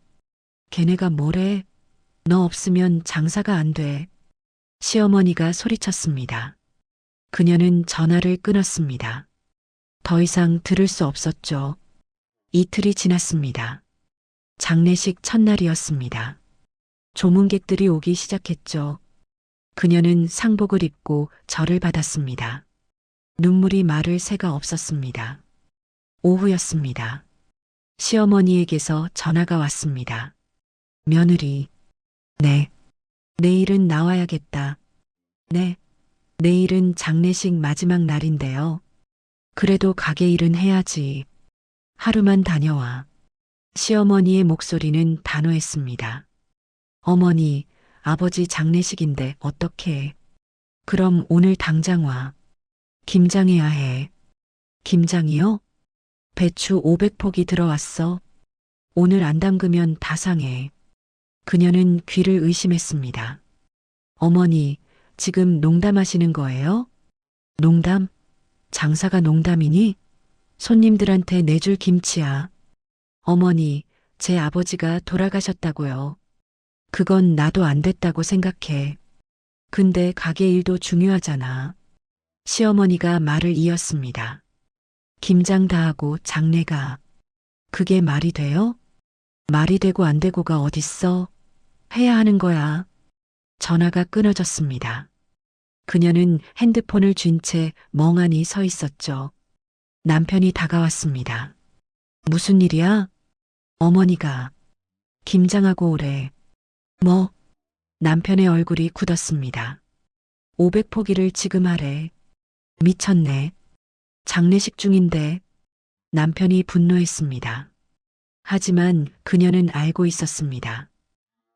걔네가 뭐래? 너 없으면 장사가 안 돼. 시어머니가 소리쳤습니다. 그녀는 전화를 끊었습니다. 더 이상 들을 수 없었죠. 이틀이 지났습니다. 장례식 첫날이었습니다. 조문객들이 오기 시작했죠. 그녀는 상복을 입고 절을 받았습니다. 눈물이 마를 새가 없었습니다. 오후였습니다. 시어머니에게서 전화가 왔습니다. 며느리. 네. 내일은 나와야겠다. 네. 내일은 장례식 마지막 날인데요. 그래도 가게 일은 해야지. 하루만 다녀와. 시어머니의 목소리는 단호했습니다. 어머니, 아버지 장례식인데 어떡해. 그럼 오늘 당장 와. 김장해야 해. 김장이요? 배추 500포기 들어왔어. 오늘 안 담그면 다 상해. 그녀는 귀를 의심했습니다. 어머니, 지금 농담하시는 거예요? 농담? 장사가 농담이니? 손님들한테 내줄 김치야. 어머니, 제 아버지가 돌아가셨다고요. 그건 나도 안 됐다고 생각해. 근데 가게 일도 중요하잖아. 시어머니가 말을 이었습니다. 김장 다 하고 장례가. 그게 말이 돼요? 말이 되고 안 되고가 어딨어? 해야 하는 거야. 전화가 끊어졌습니다. 그녀는 핸드폰을 쥔 채 멍하니 서 있었죠. 남편이 다가왔습니다. 무슨 일이야? 어머니가. 김장하고 오래. 뭐? 남편의 얼굴이 굳었습니다. 500포기를 지금 하래. 미쳤네. 장례식 중인데. 남편이 분노했습니다. 하지만 그녀는 알고 있었습니다.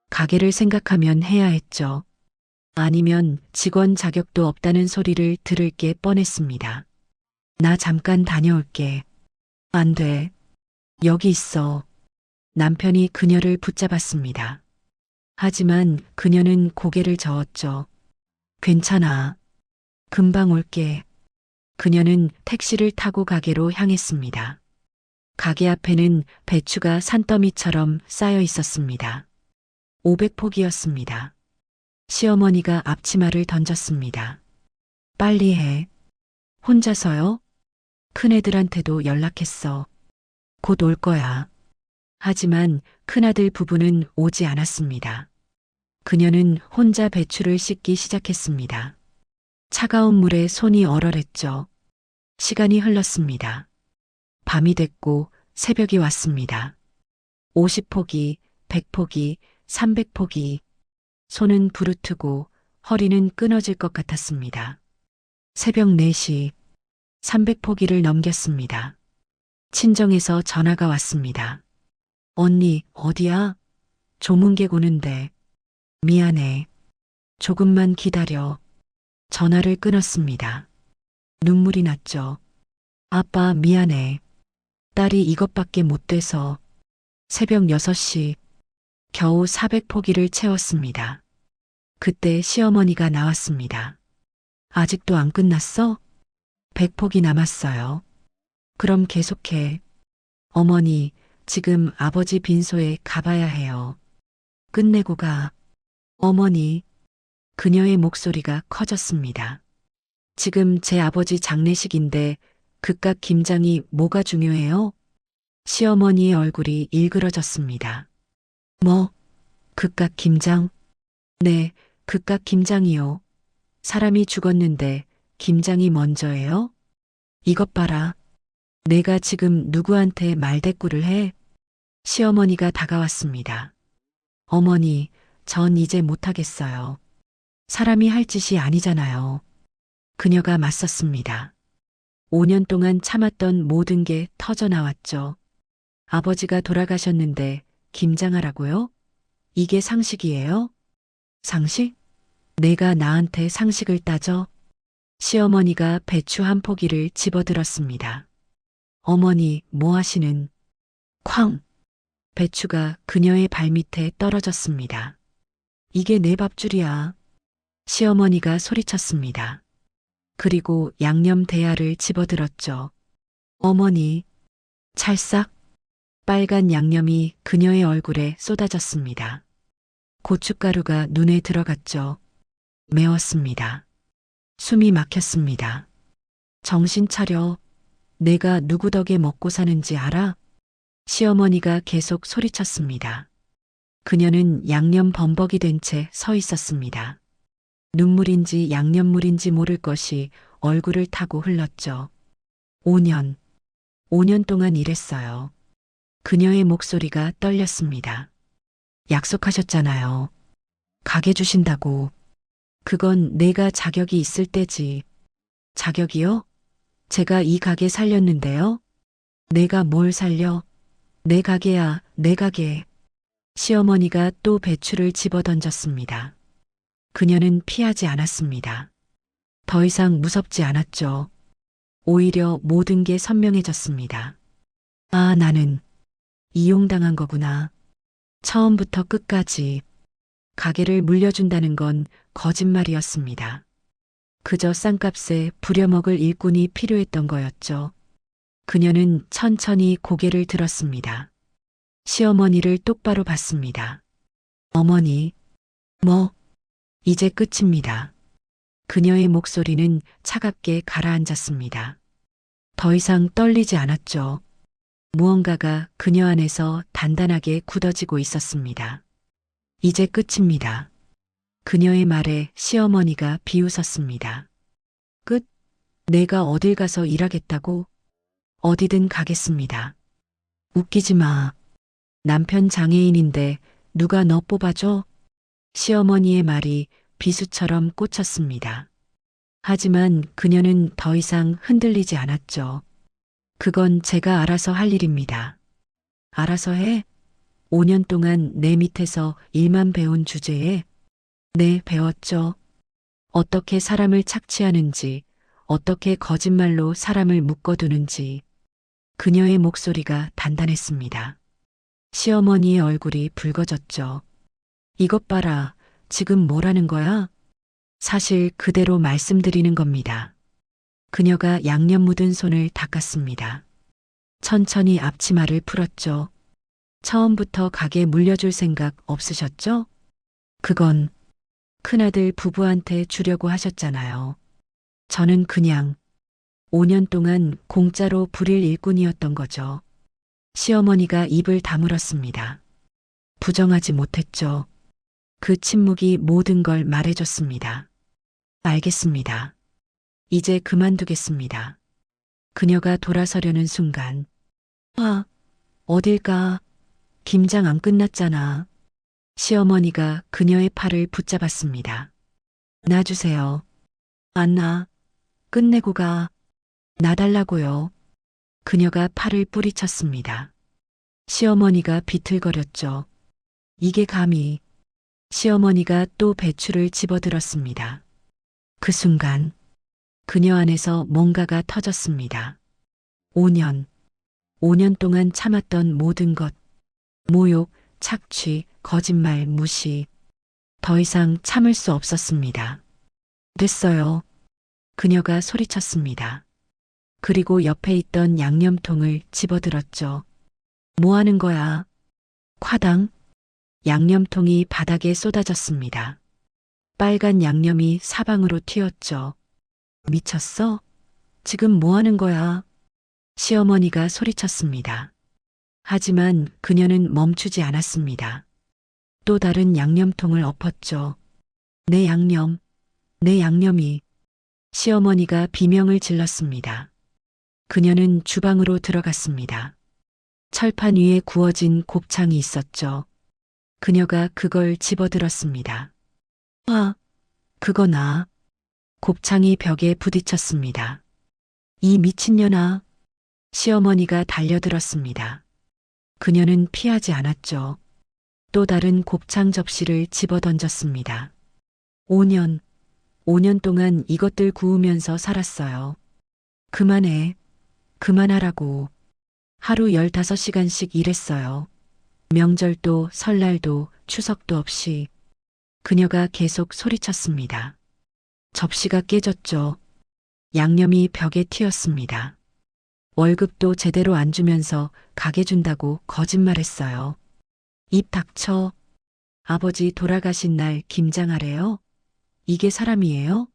가게를 생각하면 해야 했죠. 아니면 직원 자격도 없다는 소리를 들을 게 뻔했습니다. 나 잠깐 다녀올게. 안 돼. 여기 있어. 남편이 그녀를 붙잡았습니다. 하지만 그녀는 고개를 저었죠. 괜찮아. 금방 올게. 그녀는 택시를 타고 가게로 향했습니다. 가게 앞에는 배추가 산더미처럼 쌓여 있었습니다. 500포기였습니다. 시어머니가 앞치마를 던졌습니다. 빨리 해. 혼자서요? 큰애들한테도 연락했어. 곧 올 거야. 하지만 큰아들 부부는 오지 않았습니다. 그녀는 혼자 배추를 씻기 시작했습니다. 차가운 물에 손이 얼얼했죠. 시간이 흘렀습니다. 밤이 됐고 새벽이 왔습니다. 50포기, 100포기, 300포기. 손은 부르트고 허리는 끊어질 것 같았습니다. 새벽 4시, 300포기를 넘겼습니다. 친정에서 전화가 왔습니다. 언니, 어디야? 조문객 오는데. 미안해. 조금만 기다려. 전화를 끊었습니다. 눈물이 났죠. 아빠, 미안해. 딸이 이것밖에 못 돼서. 새벽 6시, 겨우 400포기를 채웠습니다. 그때 시어머니가 나왔습니다. 아직도 안 끝났어? 100포기 남았어요. 그럼 계속해. 어머니, 지금 아버지 빈소에 가봐야 해요. 끝내고 가. 어머니. 그녀의 목소리가 커졌습니다. 지금 제 아버지 장례식인데 그깟 김장이 뭐가 중요해요? 시어머니의 얼굴이 일그러졌습니다. 뭐, 그깟 김장? 네, 그깟 김장이요. 사람이 죽었는데 김장이 먼저예요? 이것 봐라. 내가 지금 누구한테 말대꾸를 해? 시어머니가 다가왔습니다. 어머니, 전 이제 못하겠어요. 사람이 할 짓이 아니잖아요. 그녀가 맞섰습니다. 5년 동안 참았던 모든 게 터져 나왔죠. 아버지가 돌아가셨는데 김장하라고요? 이게 상식이에요? 상식? 내가 나한테 상식을 따져? 시어머니가 배추 한 포기를 집어들었습니다. 어머니, 뭐 하시는? 쾅! 배추가 그녀의 발밑에 떨어졌습니다. 이게 내 밥줄이야. 시어머니가 소리쳤습니다. 그리고 양념 대야를 집어들었죠. 어머니, 찰싹 빨간 양념이 그녀의 얼굴에 쏟아졌습니다. 고춧가루가 눈에 들어갔죠. 매웠습니다. 숨이 막혔습니다. 정신 차려. 내가 누구 덕에 먹고 사는지 알아? 시어머니가 계속 소리쳤습니다. 그녀는 양념 범벅이 된 채 서 있었습니다. 눈물인지 양념물인지 모를 것이 얼굴을 타고 흘렀죠. 5년 동안 일했어요. 그녀의 목소리가 떨렸습니다. 약속하셨잖아요. 가게 주신다고. 그건 내가 자격이 있을 때지. 자격이요? 제가 이 가게 살렸는데요. 내가 뭘 살려? 내 가게야, 내 가게. 시어머니가 또 배추를 집어 던졌습니다. 그녀는 피하지 않았습니다. 더 이상 무섭지 않았죠. 오히려 모든 게 선명해졌습니다. 아, 나는 이용당한 거구나. 처음부터 끝까지 가게를 물려준다는 건 거짓말이었습니다. 그저 싼값에 부려먹을 일꾼이 필요했던 거였죠. 그녀는 천천히 고개를 들었습니다. 시어머니를 똑바로 봤습니다. 어머니, 뭐, 이제 끝입니다. 그녀의 목소리는 차갑게 가라앉았습니다. 더 이상 떨리지 않았죠. 무언가가 그녀 안에서 단단하게 굳어지고 있었습니다. 이제 끝입니다. 그녀의 말에 시어머니가 비웃었습니다. 끝? 내가 어딜 가서 일하겠다고? 어디든 가겠습니다. 웃기지 마. 남편 장애인인데 누가 너 뽑아줘? 시어머니의 말이 비수처럼 꽂혔습니다. 하지만 그녀는 더 이상 흔들리지 않았죠. 그건 제가 알아서 할 일입니다. 알아서 해? 5년 동안 내 밑에서 일만 배운 주제에 네, 배웠죠. 어떻게 사람을 착취하는지, 어떻게 거짓말로 사람을 묶어두는지. 그녀의 목소리가 단단했습니다. 시어머니의 얼굴이 붉어졌죠. 이것 봐라, 지금 뭐라는 거야? 사실 그대로 말씀드리는 겁니다. 그녀가 양념 묻은 손을 닦았습니다. 천천히 앞치마를 풀었죠. 처음부터 가게 물려줄 생각 없으셨죠? 그건 큰아들 부부한테 주려고 하셨잖아요. 저는 그냥 5년 동안 공짜로 부릴 일꾼이었던 거죠. 시어머니가 입을 다물었습니다. 부정하지 못했죠. 그 침묵이 모든 걸 말해줬습니다. 알겠습니다. 이제 그만두겠습니다. 그녀가 돌아서려는 순간, 아, 어딜 가? 김장 안 끝났잖아. 시어머니가 그녀의 팔을 붙잡았습니다. 놔주세요. 안 나. 끝내고 가. 놔달라고요. 그녀가 팔을 뿌리쳤습니다. 시어머니가 비틀거렸죠. 이게 감히. 시어머니가 또 배추를 집어들었습니다. 그 순간 그녀 안에서 뭔가가 터졌습니다. 5년 동안 참았던 모든 것, 모욕, 착취, 거짓말, 무시. 더 이상 참을 수 없었습니다. 됐어요. 그녀가 소리쳤습니다. 그리고 옆에 있던 양념통을 집어들었죠. 뭐 하는 거야? 콰당. 양념통이 바닥에 쏟아졌습니다. 빨간 양념이 사방으로 튀었죠. 미쳤어? 지금 뭐 하는 거야? 시어머니가 소리쳤습니다. 하지만 그녀는 멈추지 않았습니다. 또 다른 양념통을 엎었죠. 내 양념, 내 양념이. 시어머니가 비명을 질렀습니다. 그녀는 주방으로 들어갔습니다. 철판 위에 구워진 곱창이 있었죠. 그녀가 그걸 집어들었습니다. 아, 그거 나. 곱창이 벽에 부딪혔습니다. 이 미친년아. 시어머니가 달려들었습니다. 그녀는 피하지 않았죠. 또 다른 곱창 접시를 집어던졌습니다. 5년 동안 이것들 구우면서 살았어요. 그만해. 그만하라고. 하루 15시간씩 일했어요. 명절도 설날도 추석도 없이. 그녀가 계속 소리쳤습니다. 접시가 깨졌죠. 양념이 벽에 튀었습니다. 월급도 제대로 안 주면서 가게 준다고 거짓말했어요. 입 닥쳐. 아버지 돌아가신 날 김장하래요? 이게 사람이에요?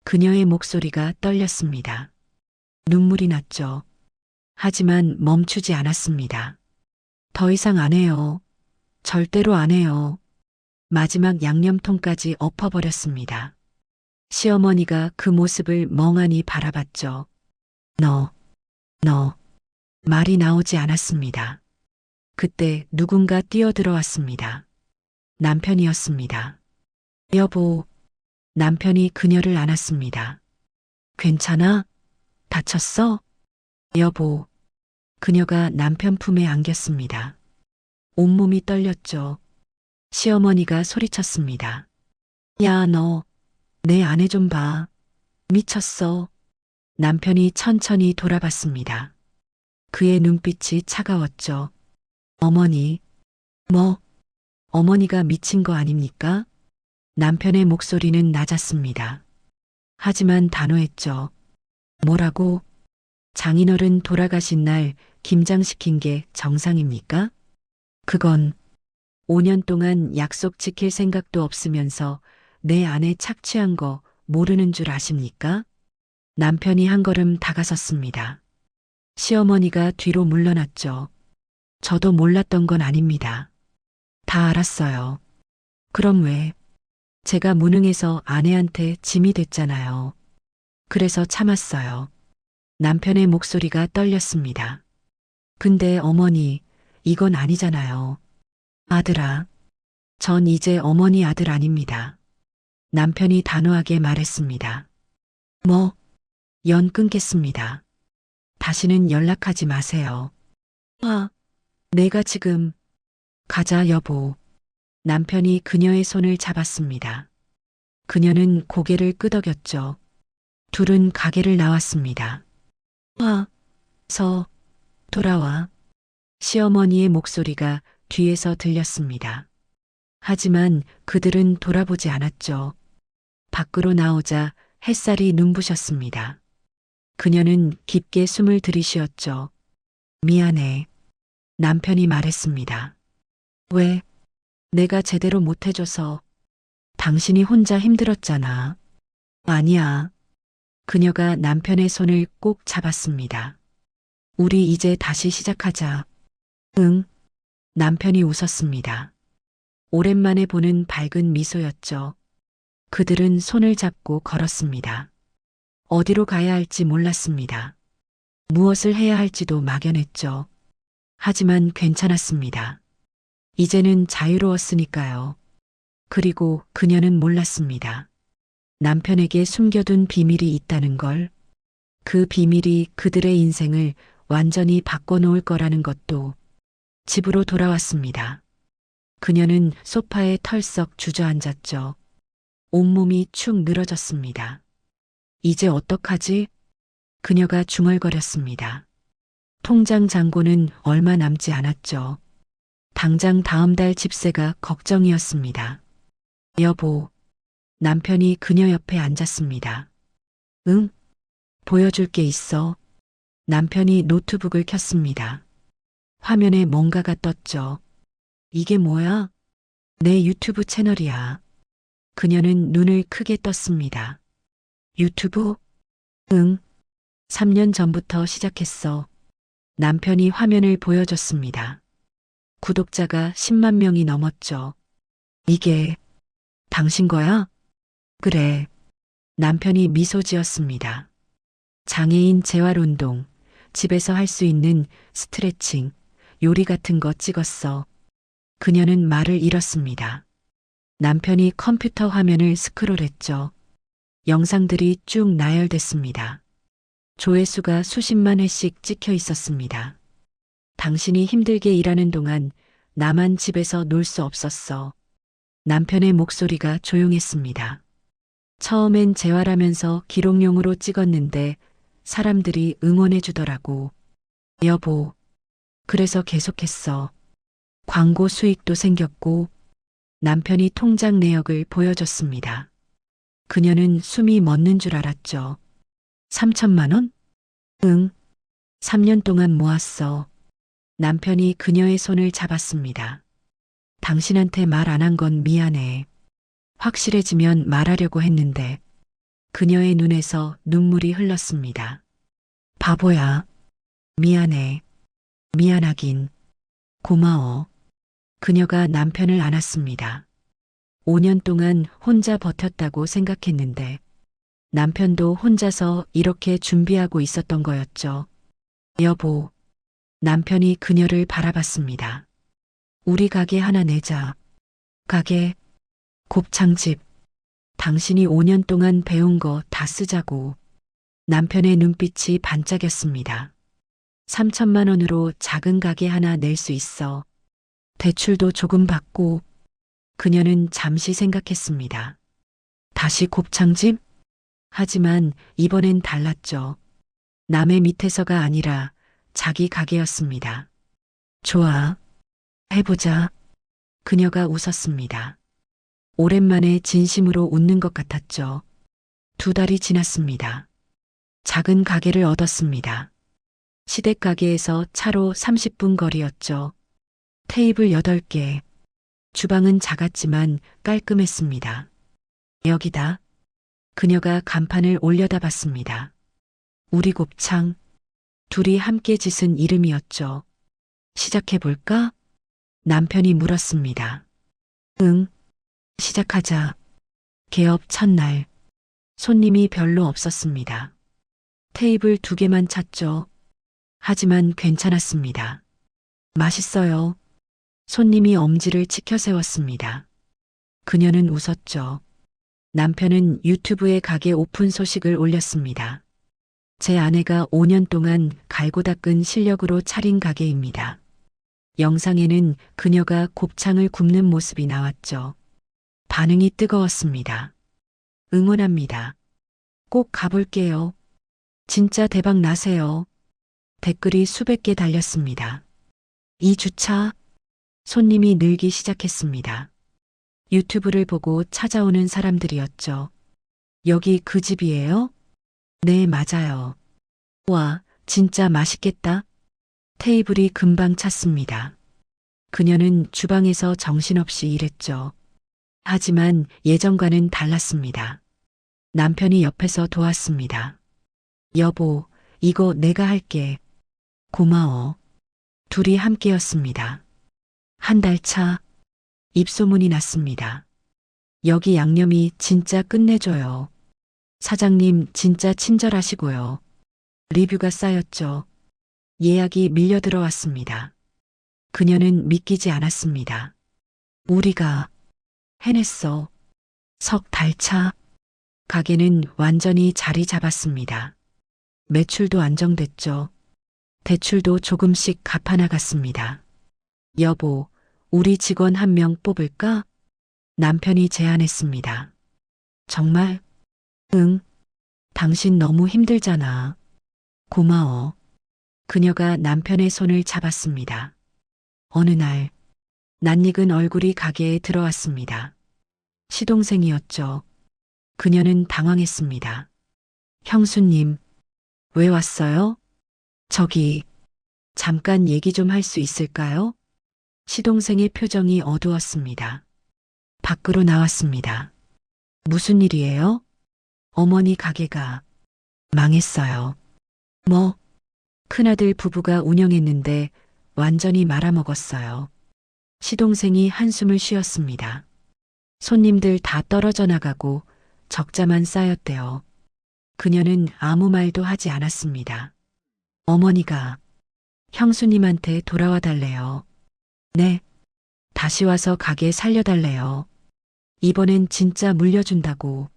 그녀의 목소리가 떨렸습니다. 눈물이 났죠. 하지만 멈추지 않았습니다. 더 이상 안 해요. 절대로 안 해요. 마지막 양념통까지 엎어버렸습니다. 시어머니가 그 모습을 멍하니 바라봤죠. 너. 말이 나오지 않았습니다. 그때 누군가 뛰어들어왔습니다. 남편이었습니다. 여보. 남편이 그녀를 안았습니다. 괜찮아? 다쳤어? 여보. 그녀가 남편 품에 안겼습니다. 온몸이 떨렸죠. 시어머니가 소리쳤습니다. 야, 너. 내 아내 좀 봐. 미쳤어. 남편이 천천히 돌아봤습니다. 그의 눈빛이 차가웠죠. 어머니. 뭐? 어머니가 미친 거 아닙니까? 남편의 목소리는 낮았습니다. 하지만 단호했죠. 뭐라고? 장인어른 돌아가신 날 김장시킨 게 정상입니까? 그건 5년 동안 약속 지킬 생각도 없으면서 내 아내 착취한 거 모르는 줄 아십니까? 남편이 한 걸음 다가섰습니다. 시어머니가 뒤로 물러났죠. 저도 몰랐던 건 아닙니다. 다 알았어요. 그럼 왜? 제가 무능해서 아내한테 짐이 됐잖아요. 그래서 참았어요. 남편의 목소리가 떨렸습니다. 근데 어머니, 이건 아니잖아요. 아들아, 전 이제 어머니 아들 아닙니다. 남편이 단호하게 말했습니다. 뭐? 연 끊겠습니다. 다시는 연락하지 마세요. 아, 내가 지금. 가자, 여보. 남편이 그녀의 손을 잡았습니다. 그녀는 고개를 끄덕였죠. 둘은 가게를 나왔습니다. 돌아와. 시어머니의 목소리가 뒤에서 들렸습니다. 하지만 그들은 돌아보지 않았죠. 밖으로 나오자 햇살이 눈부셨습니다. 그녀는 깊게 숨을 들이쉬었죠. 미안해. 남편이 말했습니다. 왜? 내가 제대로 못해줘서. 당신이 혼자 힘들었잖아. 아니야. 그녀가 남편의 손을 꼭 잡았습니다. 우리 이제 다시 시작하자. 응. 남편이 웃었습니다. 오랜만에 보는 밝은 미소였죠. 그들은 손을 잡고 걸었습니다. 어디로 가야 할지 몰랐습니다. 무엇을 해야 할지도 막연했죠. 하지만 괜찮았습니다. 이제는 자유로웠으니까요. 그리고 그녀는 몰랐습니다. 남편에게 숨겨둔 비밀이 있다는 걸. 그 비밀이 그들의 인생을 완전히 바꿔놓을 거라는 것도. 집으로 돌아왔습니다. 그녀는 소파에 털썩 주저앉았죠. 온몸이 축 늘어졌습니다. 이제 어떡하지? 그녀가 중얼거렸습니다. 통장 잔고는 얼마 남지 않았죠. 당장 다음 달 집세가 걱정이었습니다. 여보. 남편이 그녀 옆에 앉았습니다. 응? 보여줄 게 있어. 남편이 노트북을 켰습니다. 화면에 뭔가가 떴죠. 이게 뭐야? 내 유튜브 채널이야. 그녀는 눈을 크게 떴습니다. 유튜브? 응. 3년 전부터 시작했어. 남편이 화면을 보여줬습니다. 구독자가 10만 명이 넘었죠. 이게 당신 거야? 그래. 남편이 미소 지었습니다. 장애인 재활운동, 집에서 할 수 있는 스트레칭, 요리 같은 거 찍었어. 그녀는 말을 잃었습니다. 남편이 컴퓨터 화면을 스크롤했죠. 영상들이 쭉 나열됐습니다. 조회수가 수십만 회씩 찍혀 있었습니다. 당신이 힘들게 일하는 동안 나만 집에서 놀 수 없었어. 남편의 목소리가 조용했습니다. 처음엔 재활하면서 기록용으로 찍었는데 사람들이 응원해 주더라고. 여보. 그래서 계속했어. 광고 수익도 생겼고 남편이 통장 내역을 보여줬습니다. 그녀는 숨이 멎는 줄 알았죠. 3천만 원? 응. 3년 동안 모았어. 남편이 그녀의 손을 잡았습니다. 당신한테 말 안 한 건 미안해. 확실해지면 말하려고 했는데 그녀의 눈에서 눈물이 흘렀습니다. 바보야. 미안해. 미안하긴. 고마워. 그녀가 남편을 안았습니다. 5년 동안 혼자 버텼다고 생각했는데 남편도 혼자서 이렇게 준비하고 있었던 거였죠. 여보. 남편이 그녀를 바라봤습니다. 우리 가게 하나 내자. 가게. 곱창집. 당신이 5년 동안 배운 거 다 쓰자고. 남편의 눈빛이 반짝였습니다. 3천만 원으로 작은 가게 하나 낼 수 있어. 대출도 조금 받고. 그녀는 잠시 생각했습니다. 다시 곱창집? 하지만 이번엔 달랐죠. 남의 밑에서가 아니라 자기 가게였습니다. 좋아. 해보자. 그녀가 웃었습니다. 오랜만에 진심으로 웃는 것 같았죠. 2달이 지났습니다. 작은 가게를 얻었습니다. 시댁 가게에서 차로 30분 거리였죠. 테이블 8개. 주방은 작았지만 깔끔했습니다. 여기다. 그녀가 간판을 올려다 봤습니다. 우리 곱창. 둘이 함께 짓은 이름이었죠. 시작해볼까? 남편이 물었습니다. 응. 시작하자. 개업 첫날. 손님이 별로 없었습니다. 테이블 2개만 찼죠. 하지만 괜찮았습니다. 맛있어요. 손님이 엄지를 치켜 세웠습니다. 그녀는 웃었죠. 남편은 유튜브에 가게 오픈 소식을 올렸습니다. 제 아내가 5년 동안 갈고 닦은 실력으로 차린 가게입니다. 영상에는 그녀가 곱창을 굽는 모습이 나왔죠. 반응이 뜨거웠습니다. 응원합니다. 꼭 가볼게요. 진짜 대박 나세요. 댓글이 수백 개 달렸습니다. 2주차. 손님이 늘기 시작했습니다. 유튜브를 보고 찾아오는 사람들이었죠. 여기 그 집이에요? 네, 맞아요. 와, 진짜 맛있겠다. 테이블이 금방 찼습니다. 그녀는 주방에서 정신없이 일했죠. 하지만 예전과는 달랐습니다. 남편이 옆에서 도왔습니다. 여보, 이거 내가 할게. 고마워. 둘이 함께였습니다. 한 달 차. 입소문이 났습니다. 여기 양념이 진짜 끝내줘요. 사장님 진짜 친절하시고요. 리뷰가 쌓였죠. 예약이 밀려 들어왔습니다. 그녀는 믿기지 않았습니다. 우리가 해냈어. 석 달 차. 가게는 완전히 자리 잡았습니다. 매출도 안정됐죠. 대출도 조금씩 갚아나갔습니다. 여보, 우리 직원 1명 뽑을까? 남편이 제안했습니다. 정말? 응. 당신 너무 힘들잖아. 고마워. 그녀가 남편의 손을 잡았습니다. 어느 날, 낯익은 얼굴이 가게에 들어왔습니다. 시동생이었죠. 그녀는 당황했습니다. 형수님, 왜 왔어요? 저기, 잠깐 얘기 좀 할 수 있을까요? 시동생의 표정이 어두웠습니다. 밖으로 나왔습니다. 무슨 일이에요? 어머니 가게가 망했어요. 뭐? 큰아들 부부가 운영했는데 완전히 말아먹었어요. 시동생이 한숨을 쉬었습니다. 손님들 다 떨어져 나가고 적자만 쌓였대요. 그녀는 아무 말도 하지 않았습니다. 어머니가 형수님한테 돌아와 달래요. 네. 다시 와서 가게 살려달래요. 이번엔 진짜 물려준다고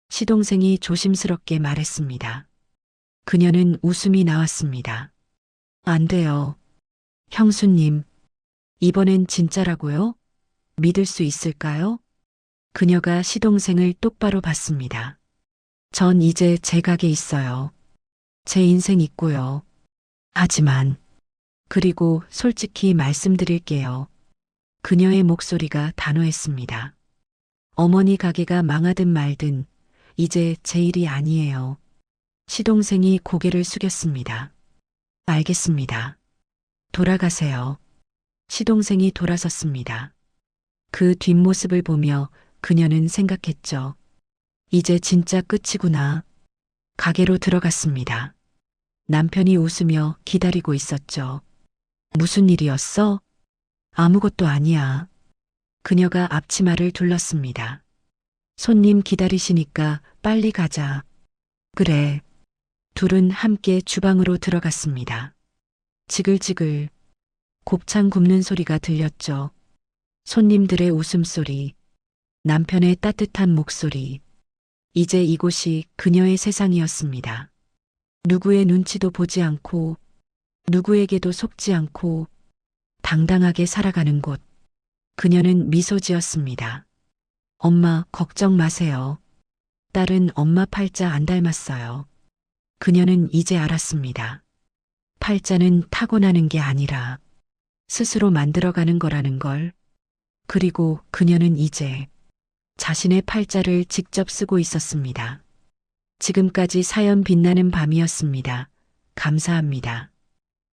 시동생이 조심스럽게 말했습니다. 그녀는 웃음이 나왔습니다. 안 돼요. 형수님, 이번엔 진짜라고요? 믿을 수 있을까요? 그녀가 시동생을 똑바로 봤습니다. 전 이제 제 가게 있어요. 제 인생 있고요. 하지만, 그리고 솔직히 말씀드릴게요. 그녀의 목소리가 단호했습니다. 어머니 가게가 망하든 말든 이제 제 일이 아니에요. 시동생이 고개를 숙였습니다. 알겠습니다. 돌아가세요. 시동생이 돌아섰습니다. 그 뒷모습을 보며 그녀는 생각했죠. 이제 진짜 끝이구나. 가게로 들어갔습니다. 남편이 웃으며 기다리고 있었죠. 무슨 일이었어? 아무것도 아니야. 그녀가 앞치마를 둘렀습니다. 손님 기다리시니까 빨리 가자. 그래. 둘은 함께 주방으로 들어갔습니다. 지글지글 곱창 굽는 소리가 들렸죠. 손님들의 웃음소리, 남편의 따뜻한 목소리. 이제 이곳이 그녀의 세상이었습니다. 누구의 눈치도 보지 않고, 누구에게도 속지 않고, 당당하게 살아가는 곳. 그녀는 미소 지었습니다. 엄마, 걱정 마세요. 딸은 엄마 팔자 안 닮았어요. 그녀는 이제 알았습니다. 팔자는 타고나는 게 아니라 스스로 만들어가는 거라는 걸. 그리고 그녀는 이제 자신의 팔자를 직접 쓰고 있었습니다. 지금까지 사연 빛나는 밤이었습니다. 감사합니다.